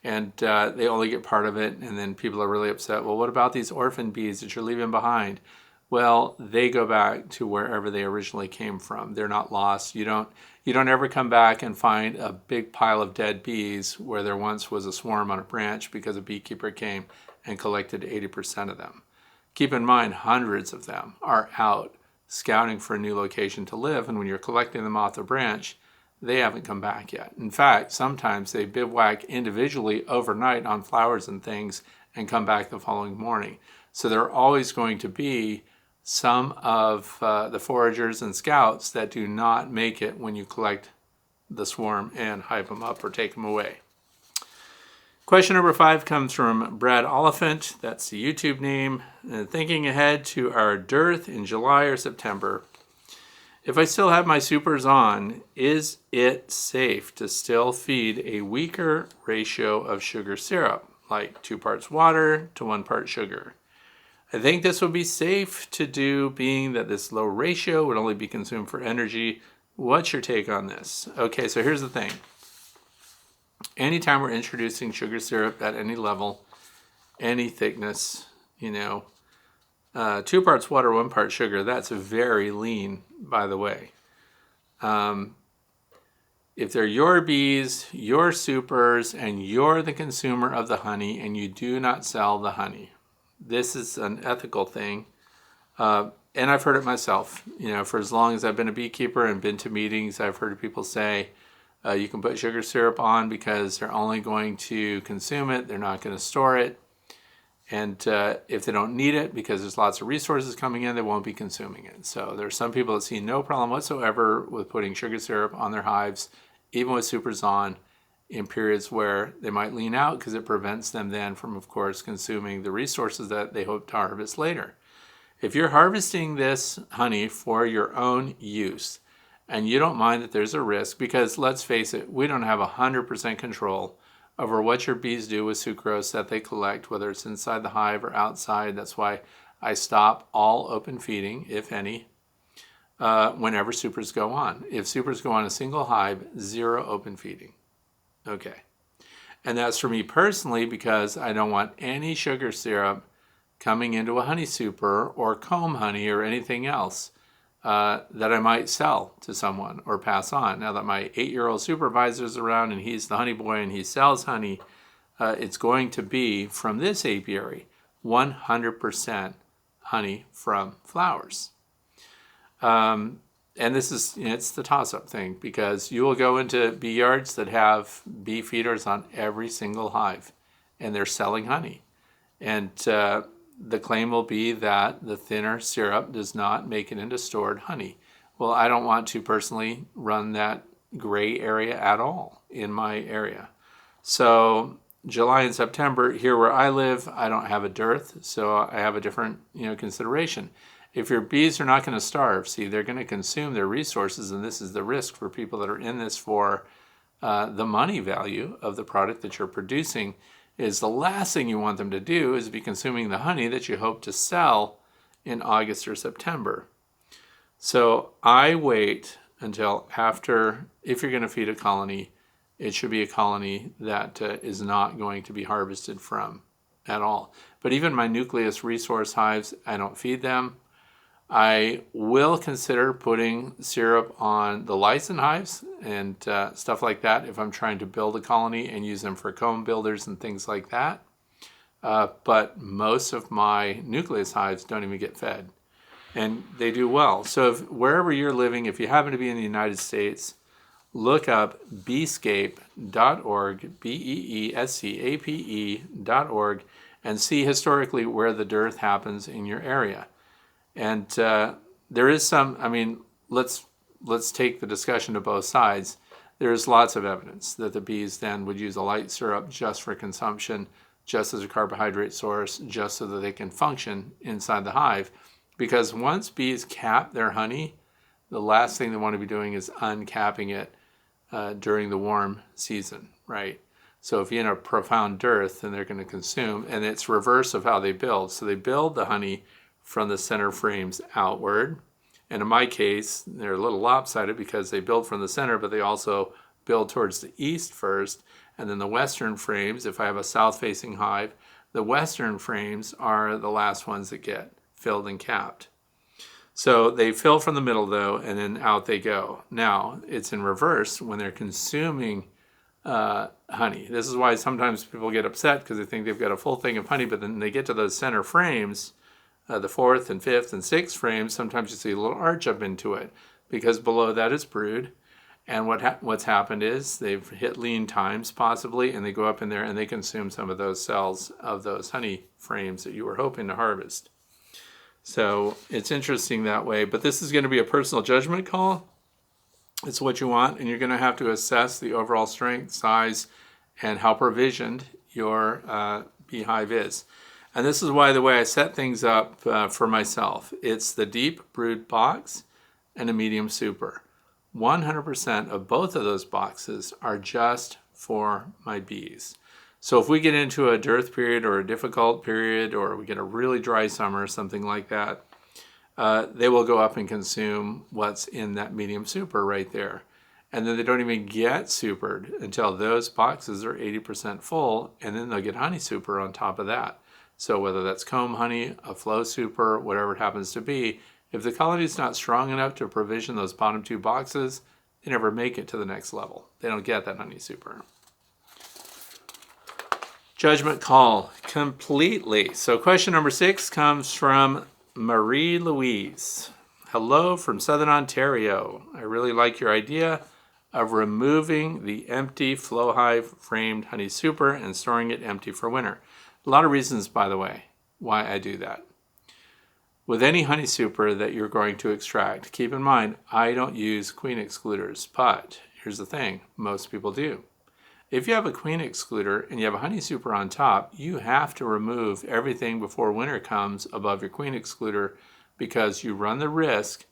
and they only get part of it, and then people are really upset. Well, what about these orphan bees that you're leaving behind? Well, they go back to wherever they originally came from. They're not lost. You don't ever come back and find a big pile of dead bees where there once was a swarm on a branch because a beekeeper came and collected 80% of them. Keep in mind, hundreds of them are out scouting for a new location to live, and when you're collecting them off the branch, they haven't come back yet. In fact, sometimes they bivouac individually overnight on flowers and things and come back the following morning. So there are always going to be some of the foragers and scouts that do not make it when you collect the swarm and hive them up or take them away. Question number 5 comes from Brad Oliphant. That's the YouTube name. Thinking ahead to our dearth in July or September, if I still have my supers on, is it safe to still feed a weaker ratio of sugar syrup, like 2 parts water to 1 part sugar? I think this would be safe to do, being that this low ratio would only be consumed for energy. What's your take on this? Okay, so here's the thing. Anytime we're introducing sugar syrup at any level, any thickness, 2 parts water, 1 part sugar, that's very lean, by the way. If they're your bees, your supers, and you're the consumer of the honey, and you do not sell the honey, this is an ethical thing. And I've heard it myself. For as long as I've been a beekeeper and been to meetings, I've heard people say, you can put sugar syrup on because they're only going to consume it, they're not going to store it. And if they don't need it, because there's lots of resources coming in, they won't be consuming it. So there are some people that see no problem whatsoever with putting sugar syrup on their hives, even with supers on, in periods where they might lean out, because it prevents them then from, of course, consuming the resources that they hope to harvest later. If you're harvesting this honey for your own use, and you don't mind that there's a risk, because let's face it, we don't have 100% control over what your bees do with sucrose that they collect, whether it's inside the hive or outside. That's why I stop all open feeding, if any, whenever supers go on. If supers go on a single hive, 0 open feeding. Okay. And that's for me personally, because I don't want any sugar syrup coming into a honey super or comb honey or anything else that I might sell to someone or pass on. Now that my 8-year-old supervisor is around and he's the honey boy and he sells honey, it's going to be from this apiary 100% honey from flowers. and this is, it's the toss-up thing, because you will go into bee yards that have bee feeders on every single hive, and they're selling honey. And the claim will be that the thinner syrup does not make it into stored honey. Well, I don't want to personally run that gray area at all in my area. So July and September, here where I live, I don't have a dearth, so I have a different consideration. If your bees are not going to starve, see, they're going to consume their resources, and this is the risk for people that are in this for the money value of the product that you're producing, is the last thing you want them to do is be consuming the honey that you hope to sell in August or September. So I wait until after, if you're going to feed a colony, it should be a colony that is not going to be harvested from at all. But even my nucleus resource hives, I don't feed them. I will consider putting syrup on the Lyson hives and stuff like that if I'm trying to build a colony and use them for comb builders and things like that. But most of my nucleus hives don't even get fed, and they do well. So wherever you're living, if you happen to be in the United States, look up beescape.org, beescape.org, and see historically where the dearth happens in your area. And there is some, let's take the discussion to both sides. There's lots of evidence that the bees then would use a light syrup just for consumption, just as a carbohydrate source, just so that they can function inside the hive. Because once bees cap their honey, the last thing they want to be doing is uncapping it during the warm season, right? So if you're in a profound dearth, then they're going to consume, and it's reverse of how they build. So they build the honey from the center frames outward. And in my case, they're a little lopsided because they build from the center, but they also build towards the east first. And then the western frames, if I have a south-facing hive, the western frames are the last ones that get filled and capped. So they fill from the middle, though, and then out they go. Now, it's in reverse when they're consuming honey. This is why sometimes people get upset because they think they've got a full thing of honey, but then they get to those center frames, the fourth and fifth and sixth frames, sometimes you see a little arch up into it because below that is brood. And what's happened is they've hit lean times possibly, and they go up in there and they consume some of those cells of those honey frames that you were hoping to harvest. So it's interesting that way, but this is going to be a personal judgment call. It's what you want, and you're going to have to assess the overall strength, size, and how provisioned your beehive is. And this is why the way I set things up for myself, it's the deep brood box and a medium super. 100% of both of those boxes are just for my bees. So if we get into a dearth period or a difficult period, or we get a really dry summer, something like that, they will go up and consume what's in that medium super right there. And then they don't even get supered until those boxes are 80% full, and then they'll get honey super on top of that. So whether that's comb honey, a flow super, whatever it happens to be, if the colony is not strong enough to provision those bottom two boxes, they never make it to the next level. They don't get that honey super. Judgment call completely. So question number 6 comes from Marie Louise. Hello from Southern Ontario. I really like your idea of removing the empty flow hive framed honey super and storing it empty for winter. A lot of reasons, by the way, why I do that. With any honey super that you're going to extract, keep in mind, I don't use queen excluders, but here's the thing, most people do. If you have a queen excluder and you have a honey super on top, you have to remove everything before winter comes above your queen excluder, because you run the risk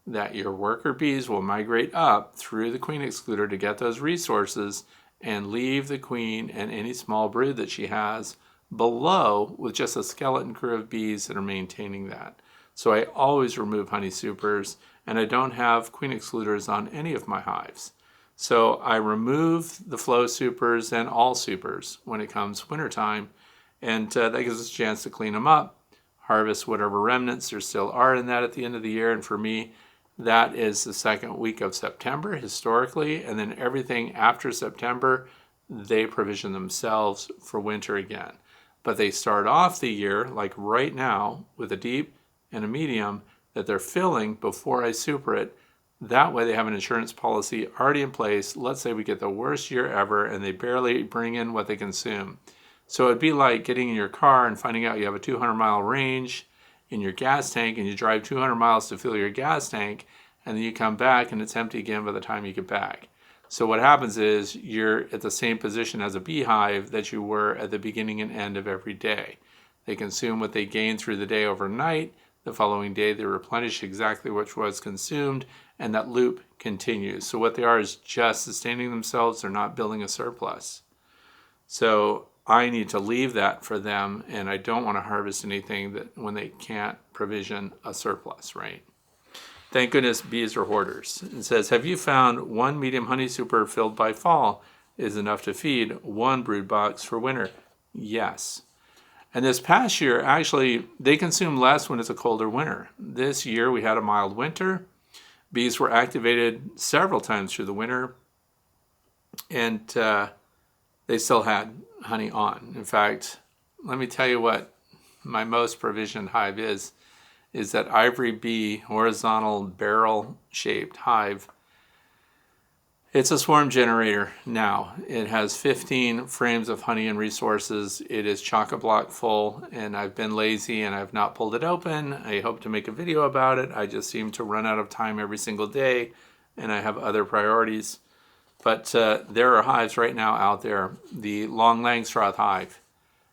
that your worker bees will migrate up through the queen excluder to get those resources and leave the queen and any small brood that she has below with just a skeleton crew of bees that are maintaining that. So I always remove honey supers, and I don't have queen excluders on any of my hives. So I remove the flow supers and all supers when it comes wintertime, and that gives us a chance to clean them up, harvest whatever remnants there still are in that at the end of the year. And for me, that is the second week of September historically, and then everything after September, they provision themselves for winter again. But they start off the year, like right now, with a deep and a medium that they're filling before I super it. That way they have an insurance policy already in place. Let's say we get the worst year ever and they barely bring in what they consume. So it'd be like getting in your car and finding out you have a 200-mile range in your gas tank and you drive 200 miles to fill your gas tank, and then you come back and it's empty again by the time you get back. So what happens is you're at the same position as a beehive that you were at the beginning and end of every day. They consume what they gain through the day overnight. The following day they replenish exactly what was consumed, and that loop continues. So what they are is just sustaining themselves. They're not building a surplus. So I need to leave that for them, and I don't want to harvest anything that when they can't provision a surplus, right? Thank goodness bees are hoarders. It says, have you found one medium honey super filled by fall is enough to feed one brood box for winter? Yes. And this past year, actually, they consume less when it's a colder winter. This year we had a mild winter. Bees were activated several times through the winter, and they still had honey on. In fact, let me tell you what my most provisioned hive is that Ivory Bee horizontal barrel-shaped hive. It's a swarm generator now. It has 15 frames of honey and resources. It is chock-a-block full, and I've been lazy and I've not pulled it open. I hope to make a video about it. I just seem to run out of time every single day, and I have other priorities. But there are hives right now out there. The Long Langstroth hive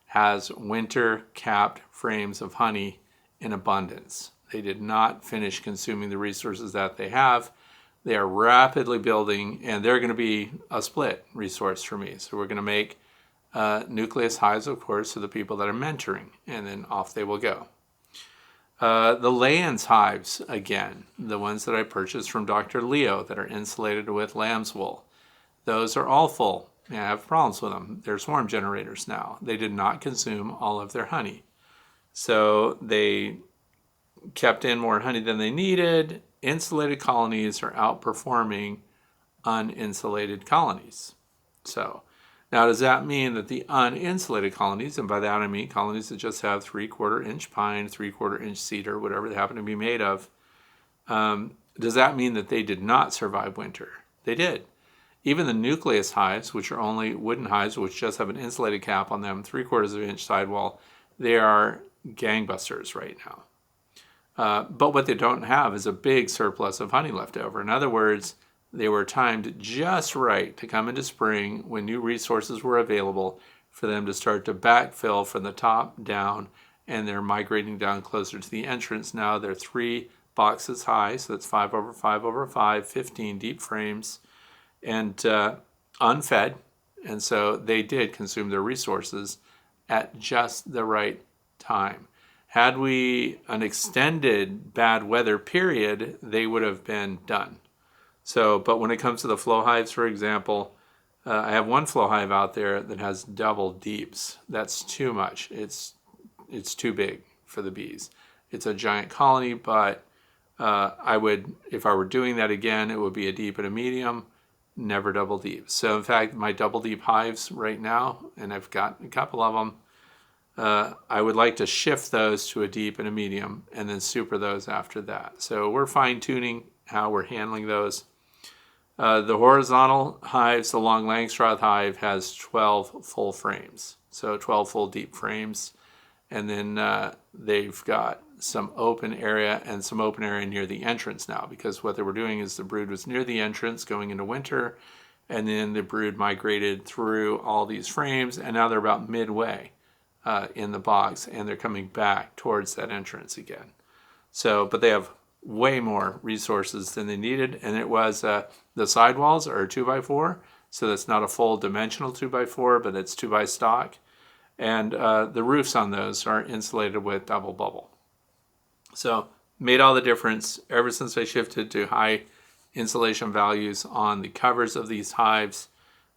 has winter-capped frames of honey in abundance. They did not finish consuming the resources that they have. They are rapidly building, and they're going to be a split resource for me. So we're going to make nucleus hives, of course, for the people that are mentoring, and then off they will go. The Layens hives, again, the ones that I purchased from Dr. Leo that are insulated with lamb's wool, those are all full. I have problems with them. They're swarm generators now. They did not consume all of their honey. So they kept in more honey than they needed. Insulated colonies are outperforming uninsulated colonies. So now does that mean that the uninsulated colonies, and by that I mean colonies that just have 3/4 inch pine, 3/4 inch cedar, whatever they happen to be made of, does that mean that they did not survive winter? They did. Even the nucleus hives, which are only wooden hives, which just have an insulated cap on them, 3/4 inch sidewall, they are gangbusters right now. But what they don't have is a big surplus of honey left over. In other words, they were timed just right to come into spring when new resources were available for them to start to backfill from the top down, and they're migrating down closer to the entrance now. They're 3 boxes high, so that's 5 over 5 over 5, 15 deep frames, and unfed, and so they did consume their resources at just the right time. Had we an extended bad weather period, they would have been done. So, but when it comes to the flow hives, for example, I have one flow hive out there that has double deeps. That's too much. It's too big for the bees. It's a giant colony, but I would, if I were doing that again, it would be a deep and a medium, never double deep. So in fact, my double deep hives right now, and I've got a couple of them, I would like to shift those to a deep and a medium and then super those after that. So we're fine-tuning how we're handling those. The horizontal hives, the Long Langstroth hive, has 12 full frames. So 12 full deep frames. And then they've got some open area and some open area near the entrance now, because what they were doing is the brood was near the entrance going into winter, and then the brood migrated through all these frames, and now they're about midway in the box, and they're coming back towards that entrance again. So, but they have way more resources than they needed, and it was the sidewalls are 2x4, so that's not a full dimensional 2x4, but it's 2 by stock, and the roofs on those are insulated with double bubble. So made all the difference ever since I shifted to high insulation values on the covers of these hives.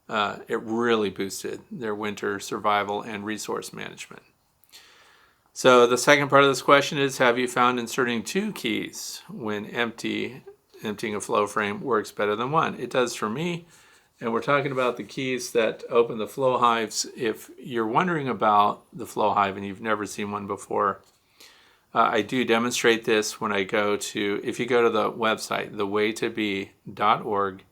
It really boosted their winter survival and resource management. So the second part of this question is, have you found inserting 2 keys when emptying a flow frame works better than 1? It does for me, and we're talking about the keys that open the flow hives. If you're wondering about the flow hive and you've never seen one before, I do demonstrate this when I go to, if you go to the website, thewaytobee.org,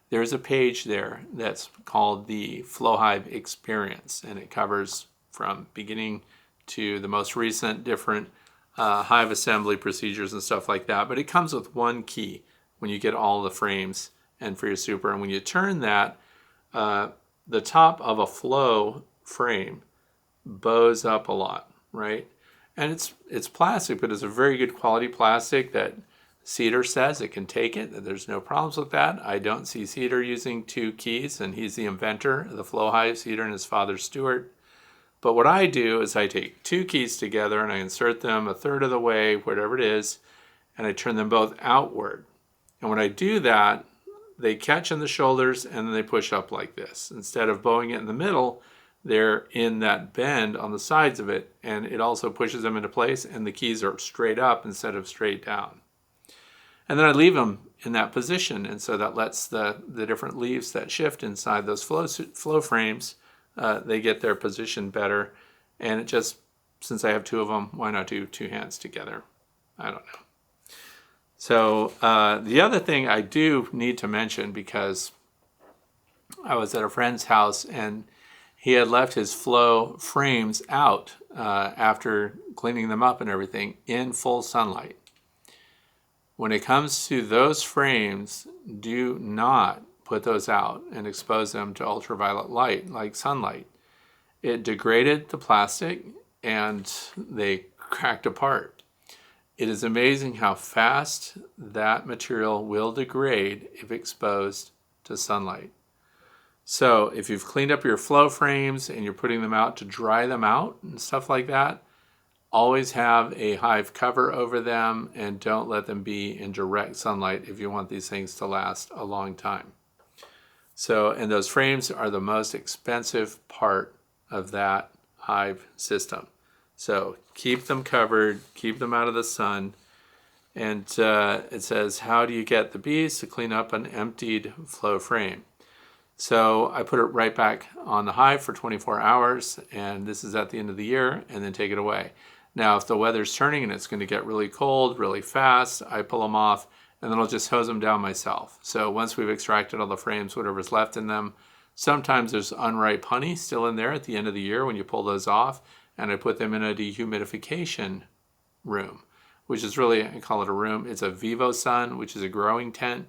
there's a page there that's called the FlowHive Experience, and it covers from beginning to the most recent different hive assembly procedures and stuff like that. But it comes with one key when you get all the frames and for your super. And when you turn that, the top of a flow frame bows up a lot, right? And it's plastic, but it's a very good quality plastic that Cedar says it can take it, that there's no problems with that. I don't see Cedar using 2 keys, and he's the inventor of the FlowHive, Cedar and his father Stuart. But what I do is I take 2 keys together and I insert them a third of the way, whatever it is, and I turn them both outward. And when I do that, they catch in the shoulders and then they push up like this. Instead of bowing it in the middle, they're in that bend on the sides of it, and it also pushes them into place, and the keys are straight up instead of straight down. And then I leave them in that position, and so that lets the different leaves that shift inside those flow frames, they get their position better. And it just, since I have 2 of them, why not do 2 hands together? I don't know. So the other thing I do need to mention, because I was at a friend's house and he had left his flow frames out after cleaning them up and everything in full sunlight. When it comes to those frames, do not put those out and expose them to ultraviolet light like sunlight. It degraded the plastic and they cracked apart. It is amazing how fast that material will degrade if exposed to sunlight. So if you've cleaned up your flow frames and you're putting them out to dry them out and stuff like that, always have a hive cover over them and don't let them be in direct sunlight if you want these things to last a long time. So, and those frames are the most expensive part of that hive system. So keep them covered, keep them out of the sun. And it says, how do you get the bees to clean up an emptied flow frame? So I put it right back on the hive for 24 hours, and this is at the end of the year, and then take it away. Now, if the weather's turning and it's going to get really cold really fast, I pull them off, and then I'll just hose them down myself. So once we've extracted all the frames, whatever's left in them, sometimes there's unripe honey still in there at the end of the year when you pull those off, and I put them in a dehumidification room, which is really, I call it a room. It's a VivoSun, which is a growing tent.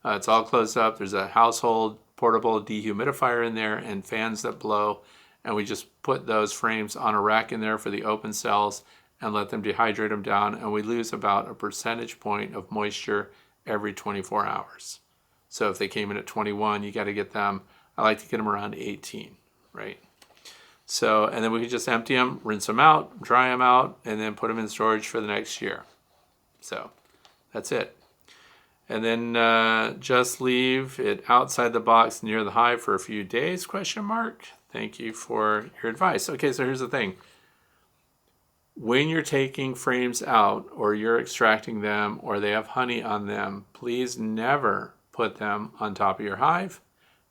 It's all closed up. There's a household portable dehumidifier in there and fans that blow, and we just put those frames on a rack in there for the open cells and let them dehydrate them down, and we lose about a percentage point of moisture every 24 hours. So if they came in at 21, you got to get them, I like to get them around 18, right? So, and then we can just empty them, rinse them out, dry them out, and then put them in storage for the next year. So that's it. And then just leave it outside the box near the hive for a few days, question mark. Thank you for your advice. Okay, so here's the thing. When you're taking frames out or you're extracting them or they have honey on them, please never put them on top of your hive.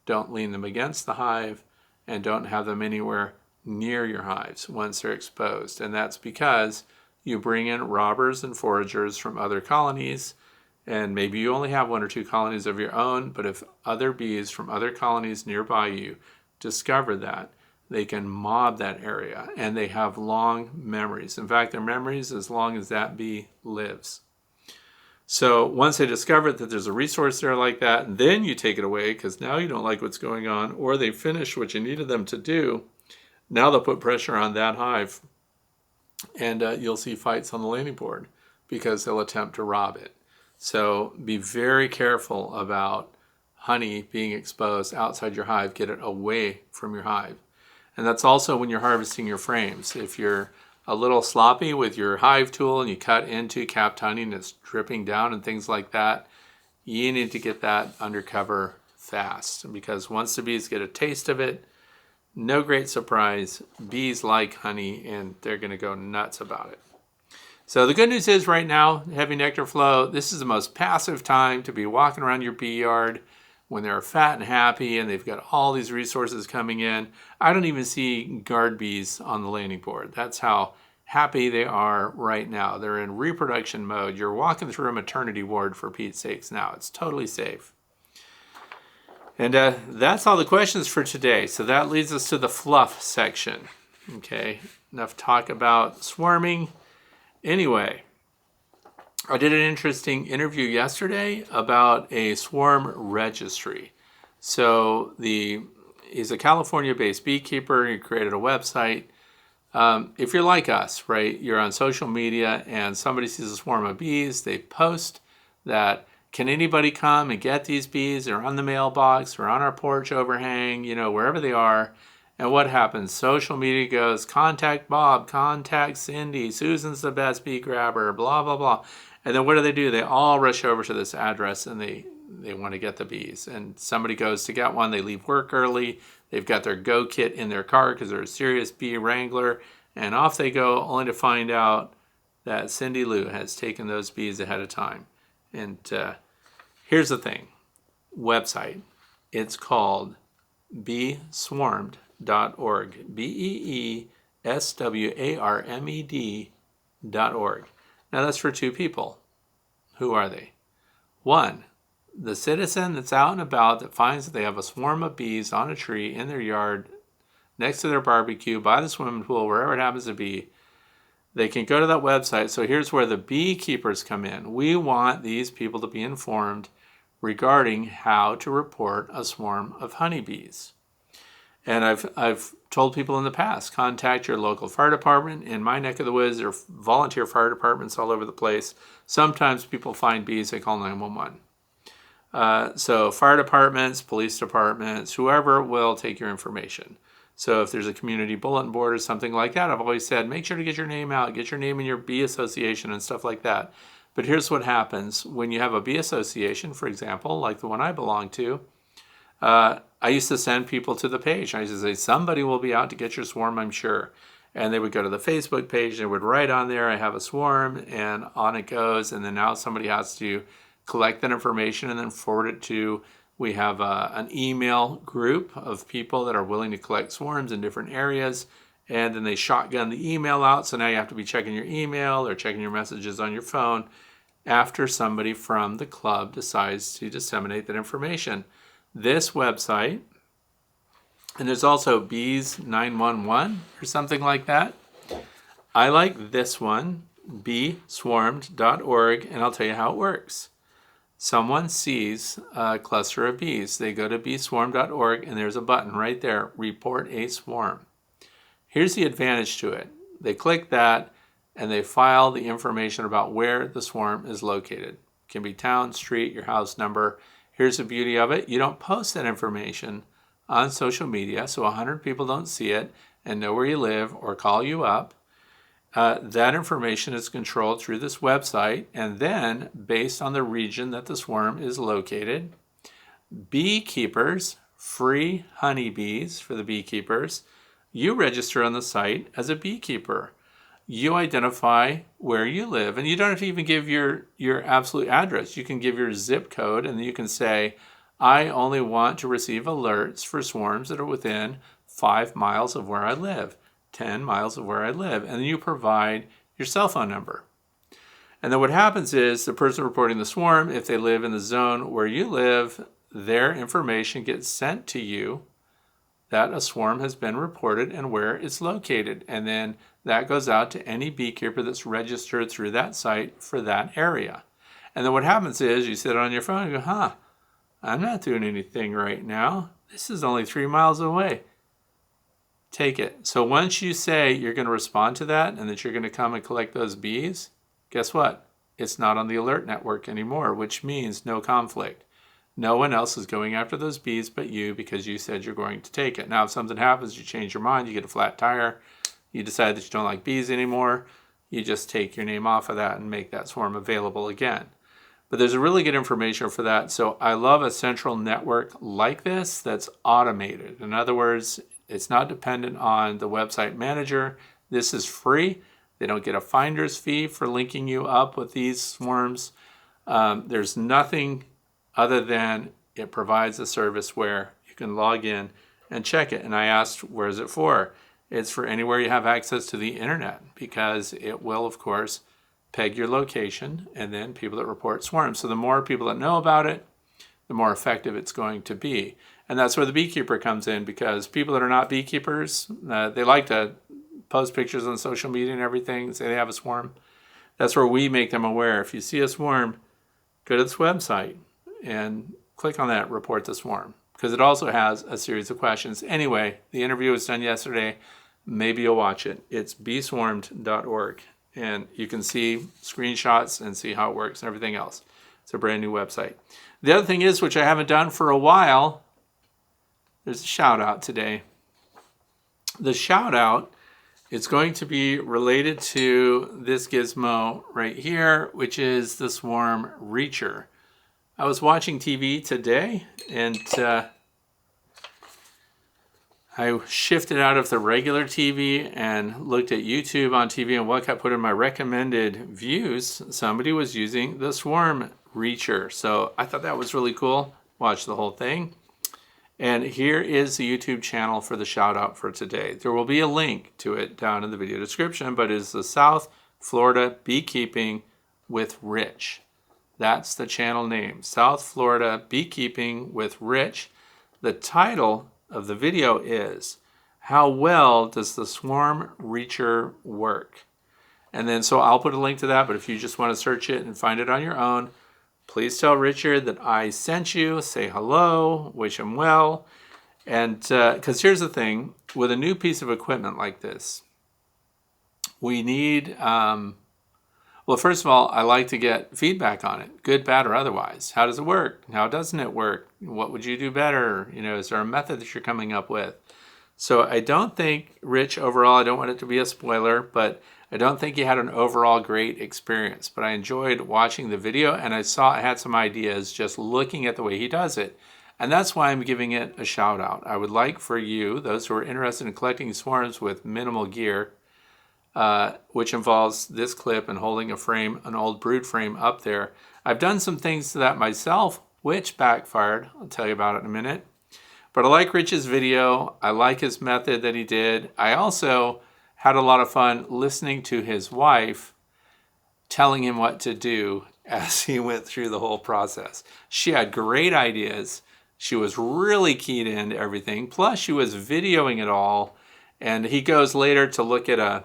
Don't lean them against the hive, and don't have them anywhere near your hives once they're exposed. And that's because you bring in robbers and foragers from other colonies, and maybe you only have 1 or 2 colonies of your own, but if other bees from other colonies nearby you discover that, they can mob that area, and they have long memories. In fact, their memories as long as that bee lives. So once they discover that there's a resource there like that, then you take it away because now you don't like what's going on, or they finish what you needed them to do. Now they'll put pressure on that hive, and you'll see fights on the landing board because they'll attempt to rob it. So be very careful about honey being exposed outside your hive. Get it away from your hive. And that's also when you're harvesting your frames. If you're a little sloppy with your hive tool and you cut into capped honey and it's dripping down and things like that, you need to get that undercover fast, because once the bees get a taste of it, no great surprise, bees like honey and they're going to go nuts about it. So the good news is right now, heavy nectar flow, this is the most passive time to be walking around your bee yard when they're fat and happy and they've got all these resources coming in. I don't even see guard bees on the landing board. That's how happy they are right now. They're in reproduction mode. You're walking through a maternity ward, for Pete's sakes, now. It's totally safe. And that's all the questions for today. So that leads us to the fluff section. Okay, enough talk about swarming. Anyway, I did an interesting interview yesterday about a swarm registry. So he's a California-based beekeeper. He created a website. If you're like us, right, you're on social media and somebody sees a swarm of bees, they post that, can anybody come and get these bees? They're on the mailbox or on our porch overhang, wherever they are. And what happens? Social media goes, contact Bob, contact Cindy, Susan's the best bee grabber, blah, blah, blah. And then what do? They all rush over to this address and they want to get the bees. And somebody goes to get one, they leave work early, they've got their go kit in their car because they're a serious bee wrangler, and off they go, only to find out that Cindy Lou has taken those bees ahead of time. And here's the thing, website, it's called beeswarmed.org, beeswarmed.org. Now that's for two people. Who are they? One, the citizen that's out and about that finds that they have a swarm of bees on a tree in their yard, next to their barbecue, by the swimming pool, wherever it happens to be. They can go to that website. So here's where the beekeepers come in. We want these people to be informed regarding how to report a swarm of honeybees. And I've told people in the past, contact your local fire department. In my neck of the woods, there are volunteer fire departments all over the place. Sometimes people find bees, they call 911. So fire departments, police departments, whoever will take your information. So if there's a community bulletin board or something like that, I've always said, make sure to get your name out, get your name in your bee association and stuff like that. But here's what happens when you have a bee association, for example, like the one I belong to. I used to send people to the page. I used to say, somebody will be out to get your swarm, I'm sure. And they would go to the Facebook page, they would write on there, I have a swarm, and on it goes. And then now somebody has to collect that information and then forward it to, we have an email group of people that are willing to collect swarms in different areas. And then they shotgun the email out. So now you have to be checking your email or checking your messages on your phone after somebody from the club decides to disseminate that information. This website, and there's also Bees 911 or something like that. I like this one, beeswarmed.org, and I'll tell you how it works. Someone sees a cluster of bees. They go to beeswarmed.org, and there's a button right there, report a swarm. Here's the advantage to it. They click that, and they file the information about where the swarm is located. It can be town, street, your house number. Here's the beauty of it. You don't post that information on social media, so 100 people don't see it and know where you live or call you up. That information is controlled through this website, and then based on the region that the swarm is located, beekeepers, free honeybees for the beekeepers, you register on the site as a beekeeper. You identify where you live, and you don't have to even give your absolute address. You can give your zip code, and you can say, I only want to receive alerts for swarms that are within 5 miles of where I live, 10 miles of where I live, and then you provide your cell phone number. And then what happens is the person reporting the swarm, if they live in the zone where you live, their information gets sent to you that a swarm has been reported and where it's located. And then that goes out to any beekeeper that's registered through that site for that area. And then what happens is you sit on your phone and go, I'm not doing anything right now. This is only 3 miles away. Take it. So once you say you're going to respond to that and that you're going to come and collect those bees, guess what? It's not on the alert network anymore, which means no conflict. No one else is going after those bees but you because you said you're going to take it. Now, if something happens, you change your mind, you get a flat tire, you decide that you don't like bees anymore, you just take your name off of that and make that swarm available again. But there's a really good information for that. So I love a central network like this that's automated. In other words, it's not dependent on the website manager. This is free. They don't get a finder's fee for linking you up with these swarms. There's nothing other than it provides a service where you can log in and check it. And I asked, where is it for? It's for anywhere you have access to the internet, because it will, of course, peg your location and then people that report swarms. So the more people that know about it, the more effective it's going to be. And that's where the beekeeper comes in, because people that are not beekeepers, they like to post pictures on social media and everything, say they have a swarm. That's where we make them aware. If you see a swarm, go to this website and click on that, report the swarm, because it also has a series of questions. Anyway, the interview was done yesterday. Maybe you'll watch it. It's beeswarmed.org, and you can see screenshots and see how it works and everything else. It's a brand new website. The other thing is, which I haven't done for a while, there's a shout out today. The shout out is going to be related to this gizmo right here, which is the Swarm Reacher. I was watching TV today, and I shifted out of the regular TV and looked at YouTube on TV, and what got put in my recommended views, somebody was using the Swarm Reacher. So I thought that was really cool. Watched the whole thing. And here is the YouTube channel for the shout out for today. There will be a link to it down in the video description, but it's the South Florida Beekeeping with Rich. That's the channel name, South Florida Beekeeping with Rich. The title of the video is, How Well Does the Swarm Reacher Work? And then, so I'll put a link to that, but if you just want to search it and find it on your own, please tell Richard that I sent you, say hello, wish him well. And because here's the thing, with a new piece of equipment like this, we need, well, first of all, I like to get feedback on it, good, bad, or otherwise. How does it work? How doesn't it work? What would you do better? You know, is there a method that you're coming up with? So I don't think, Rich, overall, I don't want it to be a spoiler, but I don't think he had an overall great experience. But I enjoyed watching the video, and I saw I had some ideas just looking at the way he does it. And that's why I'm giving it a shout out. I would like for you, those who are interested in collecting swarms with minimal gear, which involves this clip and holding a frame, an old brood frame up there. I've done some things to that myself, which backfired. I'll tell you about it in a minute. But I like Rich's video. I like his method that he did. I also had a lot of fun listening to his wife telling him what to do as he went through the whole process. She had great ideas. She was really keyed into everything. Plus, she was videoing it all. And he goes later to look at a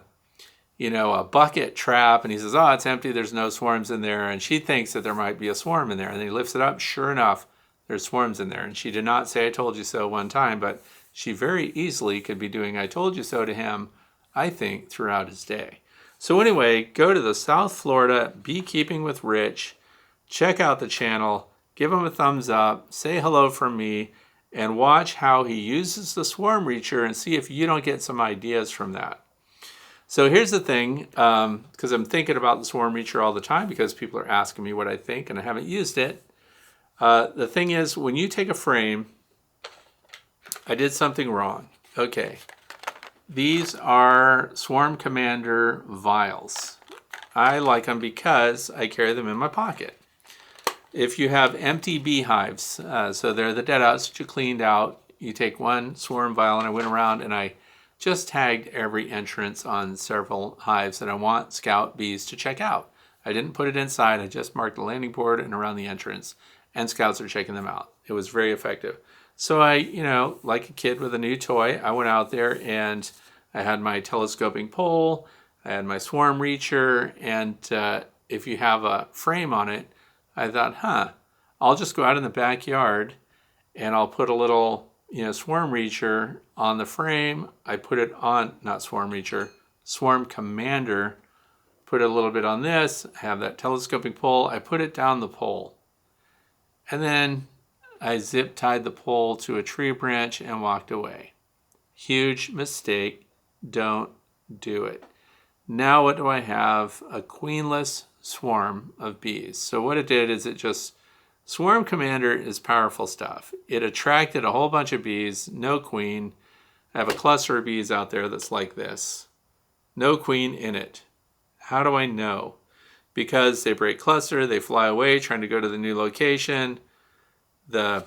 bucket trap, and he says, oh, it's empty, there's no swarms in there. And she thinks that there might be a swarm in there. And then he lifts it up, sure enough, there's swarms in there. And she did not say, I told you so one time, but she very easily could be doing I told you so to him, I think, throughout his day. So anyway, go to the South Florida Beekeeping with Rich, check out the channel, give him a thumbs up, say hello from me, and watch how he uses the Swarm Reacher and see if you don't get some ideas from that. So here's the thing, because I'm thinking about the Swarm Reacher all the time because people are asking me what I think and I haven't used it. The thing is, when you take a frame, I did something wrong. Okay, these are Swarm Commander vials. I like them because I carry them in my pocket. If you have empty beehives, so they're the dead outs that you cleaned out, you take one swarm vial, and I went around and I just tagged every entrance on several hives that I want scout bees to check out. I didn't put it inside, I just marked the landing board and around the entrance, and scouts are checking them out. It was very effective. So I, like a kid with a new toy, I went out there and I had my telescoping pole, I had my Swarm Reacher, and if you have a frame on it, I thought, I'll just go out in the backyard and I'll put a little Swarm Reacher on the frame. I put it on, not Swarm Reacher, Swarm Commander, put a little bit on this, have that telescoping pole, I put it down the pole. And then I zip tied the pole to a tree branch and walked away. Huge mistake, don't do it. Now what do I have? A queenless swarm of bees. So what it did is Swarm Commander is powerful stuff. It attracted a whole bunch of bees, no queen. I have a cluster of bees out there that's like this. No queen in it. How do I know? Because they break cluster, they fly away trying to go to the new location. The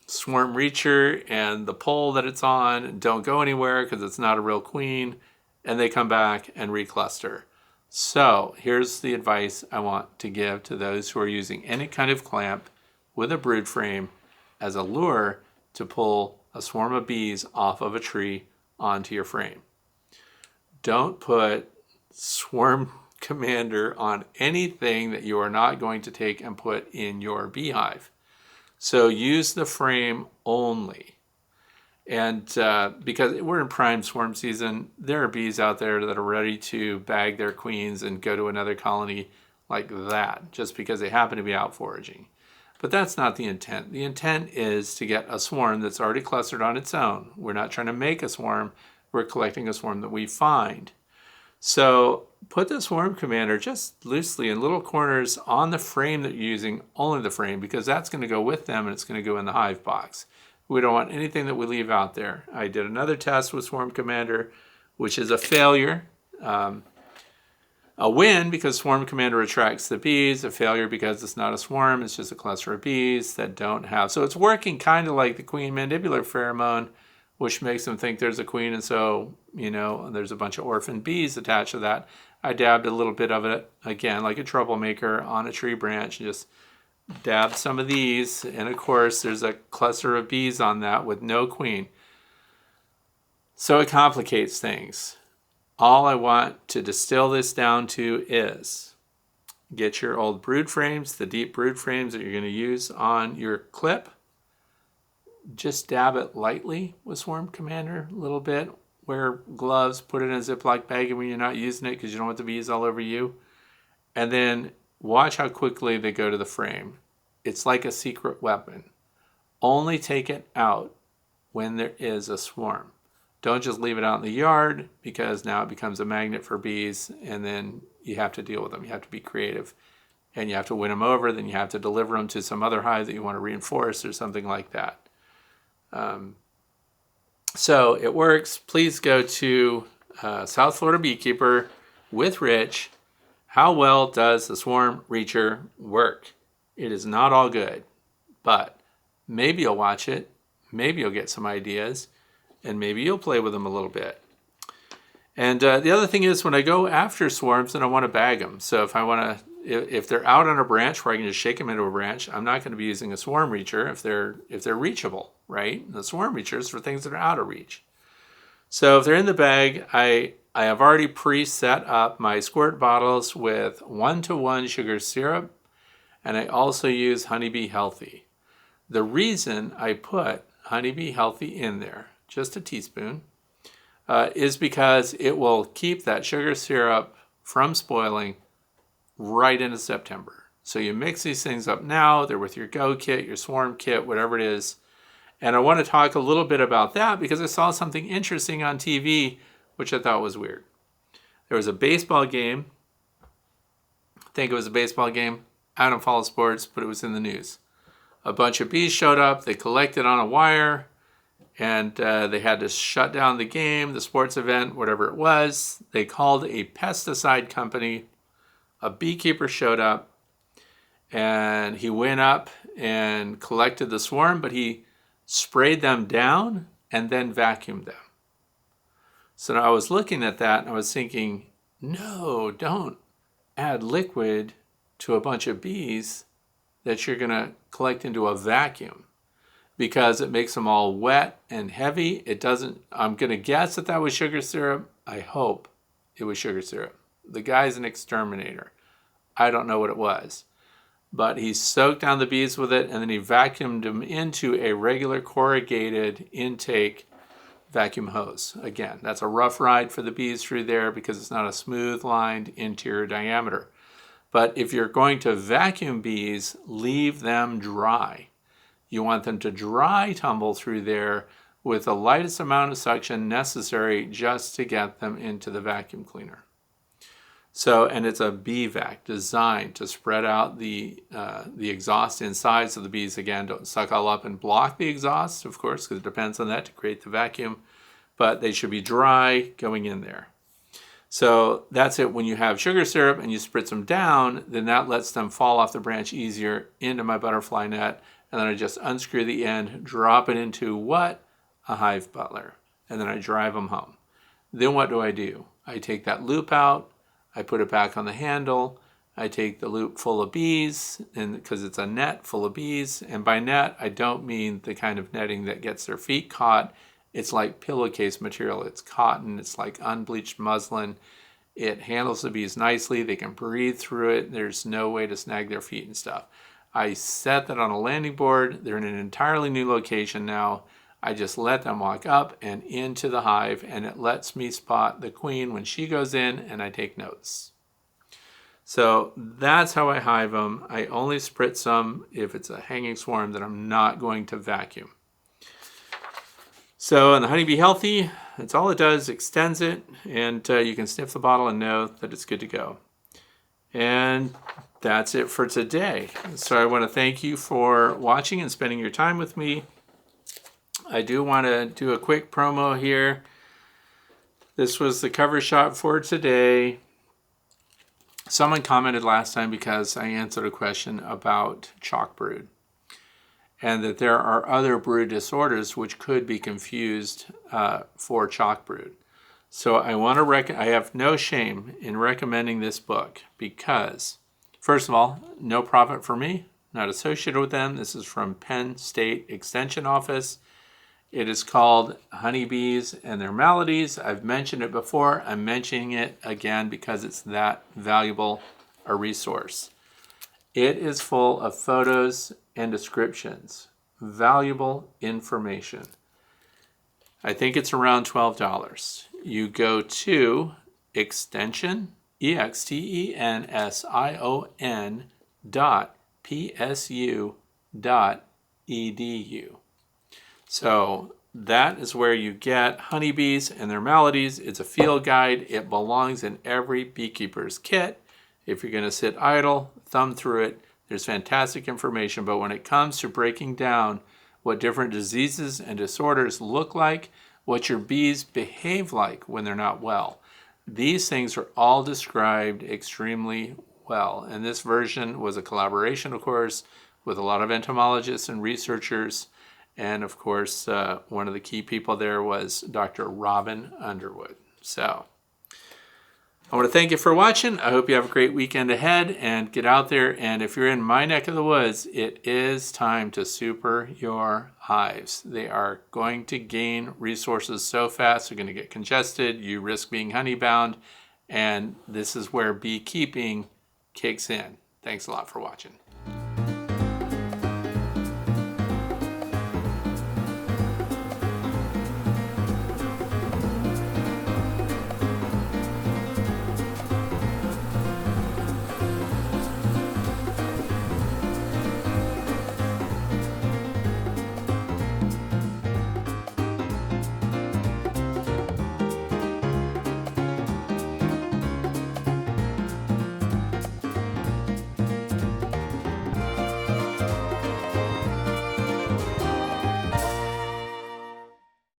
swarm reacher and the pole that it's on don't go anywhere because it's not a real queen, and they come back and recluster. So here's the advice I want to give to those who are using any kind of clamp with a brood frame as a lure to pull a swarm of bees off of a tree onto your frame. Don't put Swarm Commander on anything that you are not going to take and put in your beehive. So use the frame only. And because we're in prime swarm season, there are bees out there that are ready to bag their queens and go to another colony like that, just because they happen to be out foraging. But that's not the intent. The intent is to get a swarm that's already clustered on its own. We're not trying to make a swarm. We're collecting a swarm that we find. So put the Swarm Commander just loosely in little corners on the frame that you're using, only the frame, because that's going to go with them and it's going to go in the hive box. We don't want anything that we leave out there. I did another test with Swarm Commander, which is a failure. A win because Swarm Commander attracts the bees, a failure because it's not a swarm, it's just a cluster of bees that don't have. So it's working kind of like the queen mandibular pheromone, which makes them think there's a queen, and so, there's a bunch of orphan bees attached to that. I dabbed a little bit of it, again, like a troublemaker on a tree branch, just dabbed some of these, and of course there's a cluster of bees on that with no queen. So it complicates things. All I want to distill this down to is get your old brood frames, the deep brood frames that you're going to use on your clip. Just dab it lightly with Swarm Commander a little bit. Wear gloves, put it in a Ziploc bag when you're not using it because you don't want the bees all over you. And then watch how quickly they go to the frame. It's like a secret weapon. Only take it out when there is a swarm. Don't just leave it out in the yard because now it becomes a magnet for bees and then you have to deal with them. You have to be creative and you have to win them over. Then you have to deliver them to some other hive that you want to reinforce or something like that. So it works. Please go to South Florida Beekeeper with Rich. How well does the Swarm Reacher work? It is not all good, but maybe you'll watch it. Maybe you'll get some ideas, and maybe you'll play with them a little bit. And the other thing is when I go after swarms, then I want to bag them. So if they're out on a branch where I can just shake them into a branch, I'm not going to be using a swarm reacher if they're reachable, right? And the swarm reacher is for things that are out of reach. So if they're in the bag, I have already pre-set up my squirt bottles with 1-to-1 sugar syrup, and I also use Honeybee Healthy. The reason I put Honeybee Healthy in there, just a teaspoon, is because it will keep that sugar syrup from spoiling right into September. So you mix these things up now. They're with your Go kit, your Swarm kit, whatever it is. And I want to talk a little bit about that because I saw something interesting on TV, which I thought was weird. There was a baseball game. I think it was a baseball game. I don't follow sports, but it was in the news. A bunch of bees showed up. They collected on a wire, and they had to shut down the game, the sports event, whatever it was. They called a pesticide company. A beekeeper showed up, and he went up and collected the swarm, but he sprayed them down and then vacuumed them. So now I was looking at that, and I was thinking, no, don't add liquid to a bunch of bees that you're going to collect into a vacuum because it makes them all wet and heavy. I'm going to guess that was sugar syrup. I hope it was sugar syrup. The guy's an exterminator. I don't know what it was. But he soaked down the bees with it, and then he vacuumed them into a regular corrugated intake vacuum hose. Again, that's a rough ride for the bees through there because it's not a smooth lined interior diameter. But if you're going to vacuum bees, leave them dry. You want them to dry tumble through there with the lightest amount of suction necessary just to get them into the vacuum cleaner. So, and it's a bee vac designed to spread out the exhaust inside so the bees, again, don't suck all up and block the exhaust, of course, because it depends on that to create the vacuum. But they should be dry going in there. So that's it. When you have sugar syrup and you spritz them down, then that lets them fall off the branch easier into my butterfly net. and then I just unscrew the end, drop it into what? A hive butler, and then I drive them home. Then what do? I take that loop out, I put it back on the handle, I take the loop full of bees, and because it's a net full of bees, and by net I don't mean the kind of netting that gets their feet caught. It's like pillowcase material. It's cotton, it's like unbleached muslin. It handles the bees nicely, they can breathe through it, there's no way to snag their feet and stuff. I set that on a landing board. They're in an entirely new location now. I just let them walk up and into the hive, and it lets me spot the queen when she goes in, and I take notes. So that's how I hive them. I only spritz them if it's a hanging swarm that I'm not going to vacuum. So in the Honeybee Healthy, that's all it does, extends it, and you can sniff the bottle and know that it's good to go. And that's it for today. So I want to thank you for watching and spending your time with me. I do want to do a quick promo here. This was the cover shot for today. Someone commented last time because I answered a question about chalk brood, and that there are other brood disorders which could be confused for chalk brood. So I want to I have no shame in recommending this book because, first of all, no profit for me, not associated with them. This is from Penn State Extension Office. It is called Honeybees and Their Maladies. I've mentioned it before. I'm mentioning it again because it's that valuable a resource. It is full of photos and descriptions, valuable information. I think it's around $12. You go to extension, extension.psu.edu. So that is where you get honeybees and their maladies. It's a field guide. It belongs in every beekeeper's kit. If you're going to sit idle, thumb through it. There's fantastic information, but when it comes to breaking down what different diseases and disorders look like, what your bees behave like when they're not well, these things are all described extremely well. And this version was a collaboration, of course, with a lot of entomologists and researchers. And of course, one of the key people there was Dr. Robin Underwood. So I want to thank you for watching. I hope you have a great weekend ahead and get out there. And if you're in my neck of the woods, it is time to super your hives. They are going to gain resources so fast, they're going to get congested. You risk being honeybound. And this is where beekeeping kicks in. Thanks a lot for watching.